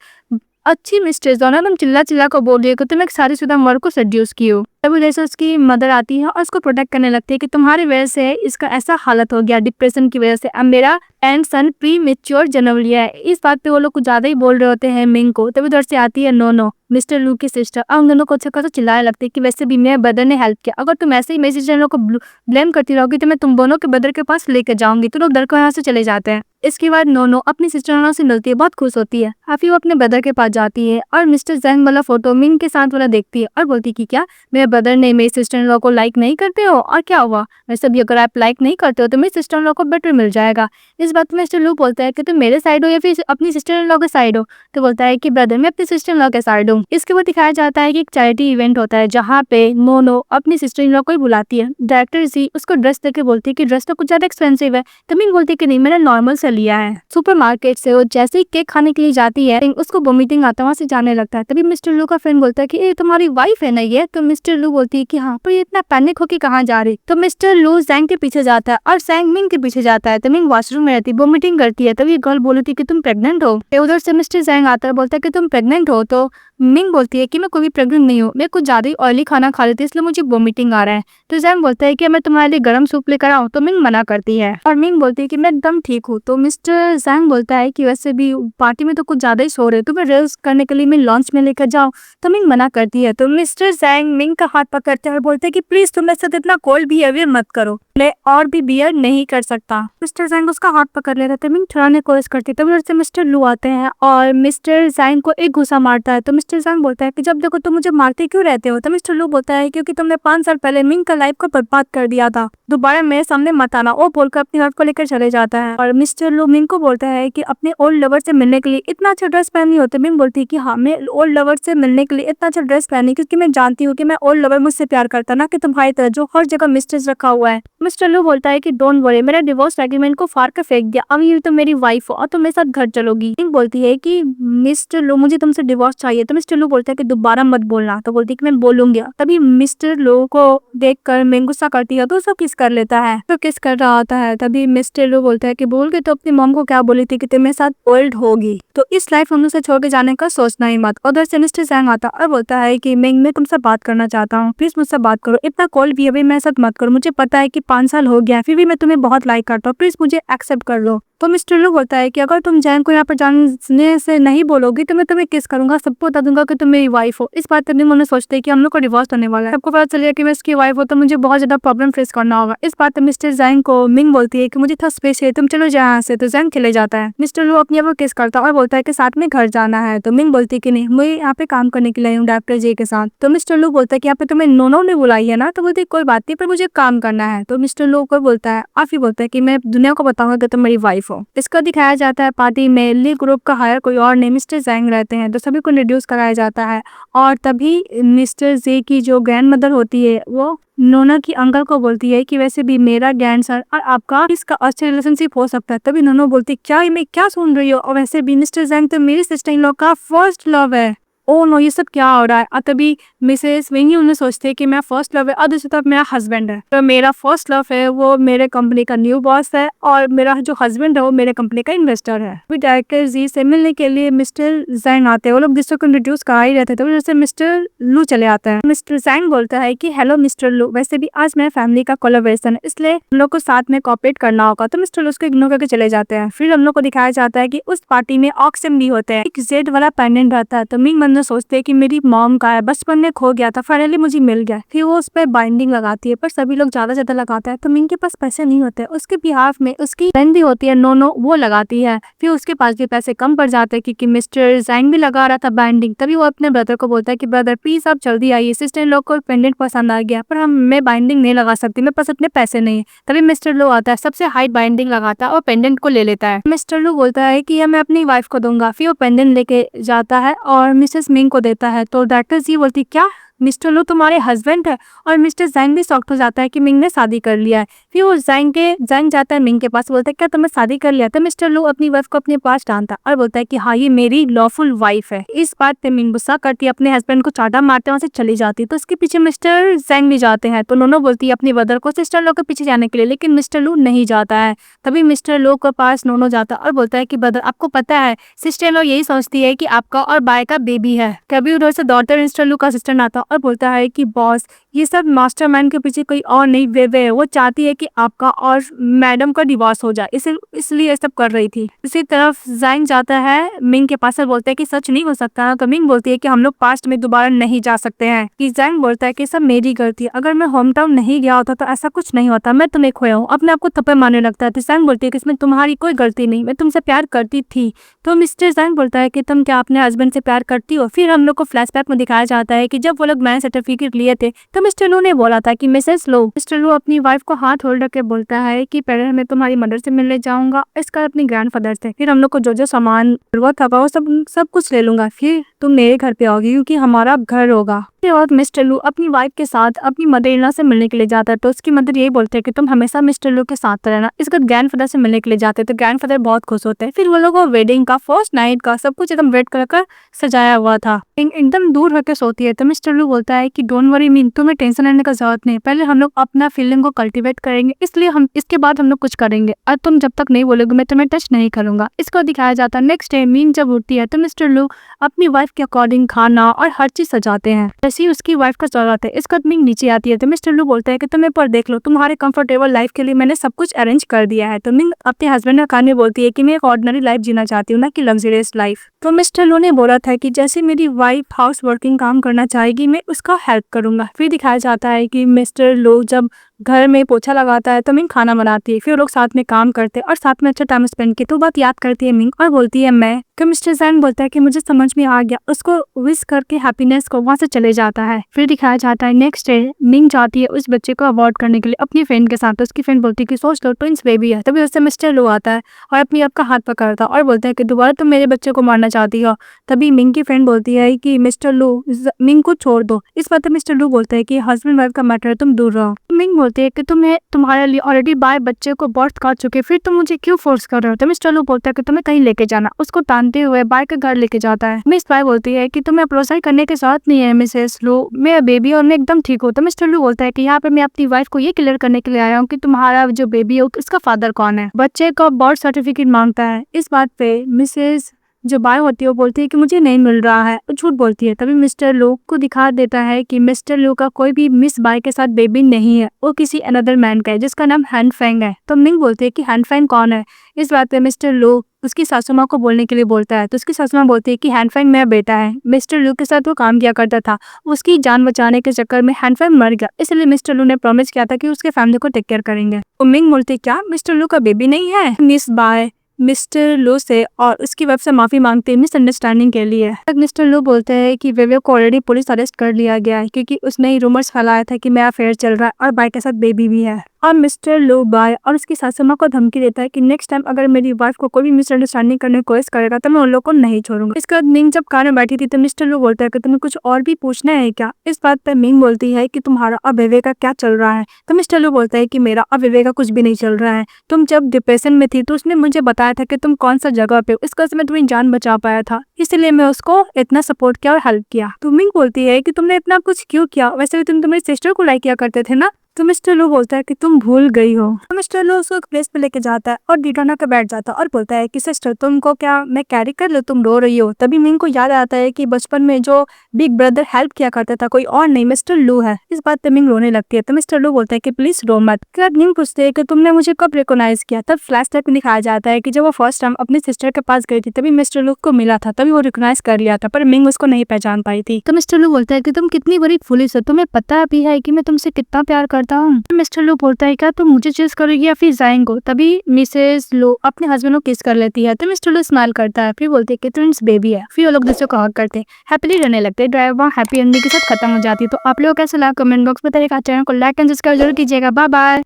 अच्छी मिस्टेज हो ना, तुम चिल्ला चिल्ला को बोल रही हो कि तुम एक शादीशुदा मर्द को सेड्यूस की हो। तभी जैसे उसकी मदर आती है और उसको प्रोटेक्ट करने लगती है कि तुम्हारी वजह से इसका ऐसा हालत हो गया, डिप्रेशन की वजह से, अब मेरा एंड सन प्री मेच्योर जन्म लिया है। इस बात पे वो लोग कुछ ज्यादा ही बोल रहे होते हैं मिंग को। तभी उधर से आती है नो मिस्टर लू की सिस्टर, और उन दोनों को अच्छा खासा चिल्लाने लगती है कि वैसे भी मेरे ब्रदर ने हेल्प किया, अगर तुम ऐसे ही मेरी सिस्टर को ब्लेम करती रहोगी तो मैं तुम दोनों के ब्रदर के पास लेकर जाऊंगी। तो लोग डर को यहाँ से चले जाते हैं। इसके बाद नो अपनी सिस्टर से मिलती है, बहुत खुश होती है। काफी वो अपने ब्रदर के पास जाती है और मिस्टर जैंग वाला फोटो मिंग के साथ वाला देखती है और बोलती है कि क्या मेरे ब्रदर ने मेरी सिस्टर इन लॉ को लाइक नहीं करते हो, और क्या हुआ, वैसे भी अगर आप लाइक नहीं करते हो तो मेरी सिस्टर इन लॉ को बेटर मिल जाएगा। इस बात में मिस्टर लू बोलता है कि तुम मेरे साइड हो या फिर अपनी सिस्टर इन लॉ के साइड हो। तो बोलता है कि ब्रदर मैं अपनी सिस्टर इन लॉ के साइड हूँ। इसके बाद दिखाया जाता है कि एक चैरिटी इवेंट होता है जहाँ पे नो अपनी सिस्टर इन लॉ को ही बुलाती है। डायरेक्टर जी उसको ड्रेस देके बोलती है कि ड्रेस तो कुछ ज्यादा एक्सपेंसिव है। तो मिंग बोलती है कि नहीं, मैंने नॉर्मल से लिया है सुपरमार्केट से। वो जैसे ही केक खाने के लिए जाती है उसको वोमिटिंग आता है, वहाँ से जाने लगता है। तभी मिस्टर लू का फ्रेंड बोलता है कि ये तुम्हारी वाइफ है ना ये। तो मिस्टर लू बोलती है कि हाँ, पर ये इतना पैनिक होके कहाँ जा रही। तो मिस्टर लू जैंग के पीछे जाता है और जैंग मिंग के पीछे जाता है। तो मिंग वॉशरूम में रहती है, वोमिटिंग करती है। तभी गर्ल बोलती है कि तुम प्रेग्नेंट हो। उधर से मिस्टर जैंग आता है, बोलता है कि तुम प्रेग्नेंट हो। तो मिंग बोलती है कि मैं कोई भी प्रेग्नेंट नहीं हूँ, मैं कुछ ज्यादा ही ऑयली खाना खा लेती इसलिए मुझे वोमिटिंग आ रहा है। तो जैंग बोलता है कि मैं तुम्हारे लिए गर्म सूप लेकर आऊँ। तो मिंग मना करती है और मिंग बोलती है कि मैं एकदम ठीक हूँ। तो मिस्टर जैंग बोलता है कि वैसे भी पार्टी में तो कुछ ज्यादा ही सो रहे, तो मैं रेल्स करने के लिए मैं लॉन्च में लेकर जाऊँ। तो मिंग मना करती है। तो मिस्टर जैंग मिंग का हाथ पकड़ते हैं और बोलते हैं कि प्लीज तुम मेरे साथ इतना कोल्ड बिहेवियर मत करो, मैं और भी बियर नहीं कर सकता। मिस्टर जैंग उसका हाथ पकड़ लेता है। मिंग छुड़ाने की कोशिश करती है। तब उधर से मिस्टर लू आते हैं और मिस्टर जैंग को एक घुसा मारता है। तो मिस्टर जैंग बोलता है कि जब देखो तुम मुझे मारते क्यों रहते हो। तो मिस्टर लू बोलता है क्योंकि तुमने 5 साल पहले मिंग का लाइफ को बर्बाद कर दिया था, दोबारा मेरे सामने मत आना। वो बोलकर अपनी हर्ट को लेकर चले जाता है। और मिस्टर लू मिंग को बोलता है कि अपने ओल्ड लवर से मिलने के लिए इतना अच्छा ड्रेस पहनी होती है। मिंग बोलती है कि हाँ, मैं ओल्ड लवर से मिलने के लिए इतना अच्छा ड्रेस पहनी क्योंकि मैं जानती हूँ कि मैं ओल्ड लवर मुझसे प्यार करता, ना कि तुम्हारी तरह जो हर जगह मिस्टेज रखा हुआ है। मिस्टर लू बोलता है कि डोंट वरी, मैंने डिवोर्स एग्रीमेंट को फाड़ कर फेंक दिया, अब ये तो मेरी वाइफ हो और तुम मेरे साथ घर चलोगी। मिंग बोलती है कि मिस्टर लू मुझे तुमसे डिवोर्स चाहिए। तो मिस्टर लू बोलता है कि दोबारा मत बोलना। तो बोलती है कि मैं बोलूंगी। तभी मिस्टर लू को देखकर मिंग गुस्सा करती है तो उसको किस कर लेता है। तो किस कर रहा होता है तभी मिस्टर लू बोलता है कि बोल के तो अपनी मॉम को क्या बोली थी कि तुम मेरे साथ ओल्ड होगी, तो इस लाइफ हम से छोड़ के जाने का सोचना ही मत। उधर से मिस्टर जैंग आता और बोलता है कि मिंग मैं तुमसे बात करना चाहता हूँ, प्लीज मुझसे बात करो, इतना कोल्ड बिहेवियर मेरे साथ मत करो। मुझे पता है कि 5 साल हो गया फिर भी मैं तुम्हें बहुत लाइक करता हूँ, प्लीज मुझे एक्सेप्ट कर लो। तो मिस्टर लू बोलता है कि अगर तुम जैंग को यहाँ पर जाने से नहीं बोलोगी तो मैं तुम्हें किस करूंगा, सबको बता दूंगा कि तुम मेरी वाइफ हो। इस बात पर उन्होंने सोचते हैं कि हम लोग को डिवोर्स होने वाला है, सबको पता चलेगा कि मैं इसकी वाइफ हो तो मुझे बहुत ज्यादा प्रॉब्लम फेस करना होगा। इस बात पर मिस्टर जैंग को मिंग बोलती है कि मुझे थोड़ा स्पेस है, तुम चलो यहाँ से। तो जैंग चले जाता है। मिस्टर लू अपने आप किस करता है और बोलता है कि साथ में घर जाना है। तो मिंग बोलती है कि नहीं, मैं यहाँ पे काम करने के लिए हूँ डॉक्टर जी के साथ। तो मिस्टर लू बोलता है कि यहाँ पे तुम्हें नो ने बुलाई है ना। तो बोलती है कोई बात नहीं, पर मुझे काम करना है। तो मिस्टर लू को बोलता है और फिर बोलता है कि मैं दुनिया को बताऊंगा कि तुम मेरी वाइफ हो। इसको दिखाया जाता है पार्टी में ली ग्रुप का हायर कोई और नहीं मिस्टर जैंग रहते हैं, तो सभी को इंट्रोड्यूस कराया जाता है। और तभी मिस्टर जे की जो ग्रैंड मदर होती है वो नोना की अंकल को बोलती है कि वैसे भी मेरा ग्रैंडसन और आपका इसका अच्छा रिलेशनशिप हो सकता है। तभी नोनो बोलती है क्या मैं क्या सुन रही हो, और वैसे भी मिस्टर जैंग तो मेरी सिस्टर इन लॉ का फर्स्ट लव है। ओ नो, ये सब क्या हो रहा है। और तभी मिसेस विंगी उन्हें सोचते हैं कि मेरा फर्स्ट लव है और दूसरी तरफ मेरा हस्बैंड है। तो मेरा फर्स्ट लव है वो मेरे कंपनी का न्यू बॉस है और मेरा जो हस्बैंड है वो मेरे कंपनी का इन्वेस्टर है। अभी डायरेक्टर जी से मिलने के लिए मिस्टर जैंग आते हैं। वो लोग दूसरों को इंट्रोड्यूस करा ही रहते थे, तो जैसे मिस्टर लू चले आता है। मिस्टर जैंग बोलता है कि हेलो मिस्टर लू, वैसे भी आज मेरे फैमिली का कोलैबोरेशन है इसलिए हम लोग को साथ में कॉपरेट करना होगा। तो मिस्टर लू उसको इग्नोर करके चले जाते हैं। फिर हम लोग को दिखाया जाता है कि उस पार्टी में ऑक्शन भी होते हैं, एक जेड वाला पेंडेंट रहता है। तो मिंग सुनो सोचते है कि मेरी मॉम का है, बचपन में खो गया था, फाइनली मुझे मिल गया। फिर वो उस पर बाइंडिंग लगाती है, पर सभी लोग ज्यादा लगाता है तो मिंग के पास पैसे नहीं होते। उसके बिहाफ में उसकी फ्रेंड भी होती है नोनो, वो लगाती है। फिर उसके पास भी पैसे कम पड़ जाते हैं क्योंकि मिस्टर जैंग भी लगा रहा था बाइंडिंग। तभी वो अपने ब्रदर को बोलता है कि ब्रदर प्लीज आप जल्दी आइए, सिस्टर इन लोग को पेंडेंट पसंद आ गया, पर मैं बाइंडिंग नहीं लगा सकती, मेरे पास इतने पैसे नहीं है। तभी मिस्टर लो आता है, सबसे हाइट बाइंडिंग लगाता है और पेंडेंट को ले लेता है। मिस्टर लो बोलता है कि यह मैं अपनी वाइफ को दूंगा। फिर वो पेंडेंट लेके जाता है और मिसेस मिंग को देता है। तो डॉक्टर जी बोलती क्या मिस्टर लो तुम्हारे हस्बैंड है? और मिस्टर जैंग भी शॉक्ड हो जाता है कि मिंग ने शादी कर लिया है। फिर वो जैंग जाता है मिंग के पास, बोलता है क्या तुमने शादी कर लिया? तो मिस्टर लो अपनी वाइफ को अपने पास टानता है और बोलता है कि हाँ ये मेरी लॉफुल वाइफ है। इस बात पे मिंग गुस्सा करती है, अपने हस्बैंड को चाटा मारते वहां से चली जाती है। तो उसके पीछे मिस्टर जैंग भी जाते हैं। तो नोनो बोलती है अपनी ब्रदर को सिस्टर लो के पीछे जाने के लिए, लेकिन मिस्टर लो नहीं जाता है। तभी मिस्टर लो के पास नोनो जाता है और बोलता है कि ब्रदर आपको पता है सिस्टर लो यही सोचती है कि आपका और बाय का बेबी है। कभी उधर से दौड़ते मिस्टर लो का असिस्टेंट आता और बोलता है कि बॉस ये सब मास्टरमाइंड के पीछे कोई और नहीं, वे है। वो चाहती है कि आपका और मैडम का डिवोर्स हो जाए, इसलिए ये सब कर रही थी। इसी तरफ जैंग जाता है मिंग के पास और बोलता है कि सच नहीं हो सकता। तो मिंग बोलती है कि हम लोग पास्ट में दोबारा नहीं जा सकते हैं। कि जैंग बोलता है कि सब मेरी गलती है, अगर मैं होम टाउन नहीं गया होता तो ऐसा कुछ नहीं होता, मैं तुम्हें खोया हूँ। अपने आप को थप्पड़ मारने लगता है। तो जैंग बोलती है कि इसमें तुम्हारी कोई गलती नहीं, मैं तुमसे प्यार करती थी। तो मिस्टर जैंग बोलता है कि तुम क्या अपने हस्बैंड से प्यार करती हो? फिर हम लोग को फ्लैशबैक में दिखाया जाता है कि जब वो लोग मैरिज सर्टिफिकेट लिए थे तो मिस्टर लो ने बोला था कि मिसेस लो। मिस्टर लो अपनी वाइफ को हाथ होल्ड करके बोलता है कि पहले मैं तुम्हारी मदर से मिलने जाऊंगा, इसका अपनी ग्रैंडफादर से, फिर हम लोग को जो सामान जरूरत था वो सब कुछ ले लूंगा, फिर तुम मेरे घर पे आओगी क्योंकि हमारा घर होगा। और मिस्टर लू अपनी वाइफ के साथ अपनी मदर इन लॉ से मिलने के लिए जाता है। तो उसकी मदर यही बोलते हैं कि तुम हमेशा मिस्टर लू के साथ रहना। इसके बाद ग्रैंडफादर से मिलने के लिए जाते हैं तो ग्रैंडफादर बहुत खुश होते हैं। फिर वो लोग वेडिंग का फर्स्ट नाइट का सब कुछ एकदम रेड कलर का सजाया हुआ था। एकदम दूर होकर सोती है तो मिस्टर लू बोलता है कि डोंट वरी मीन, तुम्हें टेंशन लेने का जरूरत नहीं, पहले हम लोग अपना फीलिंग को कल्टीवेट करेंगे, इसलिए हम इसके बाद हम लोग कुछ करेंगे और तुम जब तक नहीं बोलोगे मैं तुम्हें टच नहीं करूंगा। इसको दिखाया जाता है नेक्स्ट डे मीन जब उठती है तो मिस्टर लू अपनी वाइफ के अकॉर्डिंग खाना और हर चीज सजाते हैं। जैसे ही उसकी वाइफ का स्वागत है इसका मिंग नीचे आती है तो मिस्टर लू बोलता है कि तुम्हें पर देख लो, तुम्हारे कंफर्टेबल लाइफ के लिए मैंने सब कुछ अरेंज कर दिया है। तो मिंग अपने हस्बैंड का कान में बोलती है कि मैं एक ऑर्डिनरी लाइफ जीना चाहती हूँ, ना कि लग्जरियस लाइफ। तो मिस्टर लू ने बोला था कि जैसे मेरी वाइफ हाउस वर्किंग काम करना चाहेगी मैं उसका हेल्प करूंगा। फिर दिखाया जाता है कि मिस्टर लू जब घर में पोछा लगाता है तो मिंग खाना बनाती है, फिर लोग साथ में काम करते हैं और साथ में अच्छा टाइम स्पेंड किए। तो बात याद करती है मिंग और बोलती है मैं। तो मिस्टर जैंग बोलता है कि मुझे समझ में आ गया, उसको विश करके हैप्पीनेस को वहां से चले जाता है। फिर दिखाया जाता है नेक्स्ट डे मिंग जाती है उस बच्चे को अवॉर्ड करने के लिए अपनी फ्रेंड के साथ। तो उसकी फ्रेंड बोलती है कि सोच लो ट्विंस बेबी है। तभी उससे मिस्टर लू आता है और अपनी आपका हाथ पकड़ता है और बोलता है कि दोबारा तुम मेरे बच्चे को मारना चाहती हो। तभी मिंग की फ्रेंड बोलती है कि मिस्टर लू मिंग को छोड़ दो। इस बात पर मिस्टर लू बोलता है कि हस्बैंड वाइफ का मैटर है, तुम दूर रहो। मिंग बोलती है कि तुम्हारे लिए ऑलरेडी बाय बच्चे को बर्थ कर चुके, फिर तुम मुझे क्यों फोर्स कर रहे हो? तो मिस्टर लू बोलता है कि तुम्हें कहीं लेके जाना। उसको तानते हुए बाय के घर लेके जाता है। मिस बाय बोलती है कि तुम्हें अप्रोसाइड करने के साथ नहीं है मिसेस लू, मैं बेबी और मैं एकदम ठीक हूँ। तो मिस्टर लू बोलता है कि यहाँ पे मैं अपनी वाइफ को ये क्लियर करने के लिए आया हूँ कि तुम्हारा जो बेबी है उसका फादर कौन है। बच्चे का बर्थ सर्टिफिकेट मांगता है। इस बात पे मिसेस जो बाय होती है वो बोलती है कि मुझे नहीं मिल रहा है, झूठ बोलती है। तभी मिस्टर लू को दिखा देता है कि मिस्टर लू का कोई भी मिस बाय के साथ बेबी नहीं है, वो किसी अनदर मैन का है जिसका नाम हैन फेंग है। तो मिंग बोलती है कि हैन फेंग कौन है। इस बात पे मिस्टर लू उसकी सासू माँ को बोलने के लिए बोलता है। तो उसकी सासू माँ बोलती है कि हैन फेंग मेरा बेटा है, मिस्टर लू के साथ वो काम किया करता था, उसकी जान बचाने के चक्कर में हैन फेंग मर गया, इसलिए मिस्टर लू ने प्रॉमिस किया था कि उसके फैमिली को टेक केयर करेंगे। तो मिंग बोलती क्या मिस्टर लू का बेबी नहीं है? मिस बाय मिस्टर लू से और उसकी वाइफ से माफी मांगते हैं मिसअंडरस्टैंडिंग के लिए। मिस्टर लू बोलते हैं कि वेवे को ऑलरेडी पुलिस अरेस्ट कर लिया गया है क्योंकि उसने ही रूमर्स फैलाया था कि मेरा अफेयर चल रहा है और बाय के साथ बेबी भी है। और मिस्टर लू बाय और उसकी सासू माँ को धमकी देता है कि नेक्स्ट टाइम अगर मेरी वाइफ को कोई भी मिसअंडरस्टैंडिंग करने की कोशिश करेगा तो मैं उन लोग को नहीं छोड़ूंगा। इसके बाद मिंग जब कार में बैठी थी तो मिस्टर लू बोलता है कि तुम्हें कुछ और भी पूछना है क्या। इस बात पर मिंग बोलती है कि तुम्हारा और वेवे का क्या चल रहा है। तो मिस्टर लू बोलता है कि मेरा और वेवे का कुछ भी नहीं चल रहा है, तुम जब डिप्रेशन में थी तो उसने मुझे बताया था कि तुम कौन सा जगह पे, इसका मैं तुम्हें जान बचा पाया था, इसलिए मैं उसको इतना सपोर्ट किया और हेल्प किया। तो मिंग बोलती है कि तुमने इतना कुछ क्यों किया, वैसे भी तुम तुम्हारी सिस्टर को लाइक किया करते थे ना। तो मिस्टर लू बोलता है कि तुम भूल गई हो। तो मिस्टर लू उसको एक प्लेस पे लेके जाता है और डीटोना के बैठ जाता है और बोलता है कि सिस्टर तुमको क्या मैं कैरी कर लूं, तुम रो रही हो। तभी मिंग को याद आता है कि बचपन में जो बिग ब्रदर हेल्प किया करता था कोई और नहीं मिस्टर लू है। इस बात पे मिंग रोने लगती है। तो मिस्टर लू बोलता है कि प्लीज रो मत। मिंग पूछते है कि तुमने मुझे कब रिकॉग्नाइज किया। तब फ्लैशबैक में दिखाया जाता है कि जब वो फर्स्ट टाइम अपनी सिस्टर के पास गई थी तभी मिस्टर लू को मिला था, तभी वो रिकॉग्नाइज कर लिया था, पर मिंग उसको नहीं पहचान पाई थी। तो मिस्टर लू बोलता है कि तुम कितनी बड़ी फुलिश हो, तुम्हें पता भी है कि मैं तुमसे कितना प्यार करता हूँ। मिस्टर लू बोलता है क्या तुम मुझे चूज करोगी या फिर जाएंगे। तभी मिसेस लू अपने हस्बैंड को किस कर लेती है। तो मिस्टर लू स्माइल करता है, फिर बोलते है कि ट्विंस बेबी है। फिर वो लोग दूसरे को हग करते हैं, हैप्पीली रहने लगते हैं। ड्राइवर हैप्पी एंडिंग के साथ खत्म हो जाती है। तो आप लोगों को कैसा लगा कमेंट बॉक्स में बताइएगा। चैनल को लाइक एंड सब्सक्राइब जरूर कीजिएगा। Bye bye.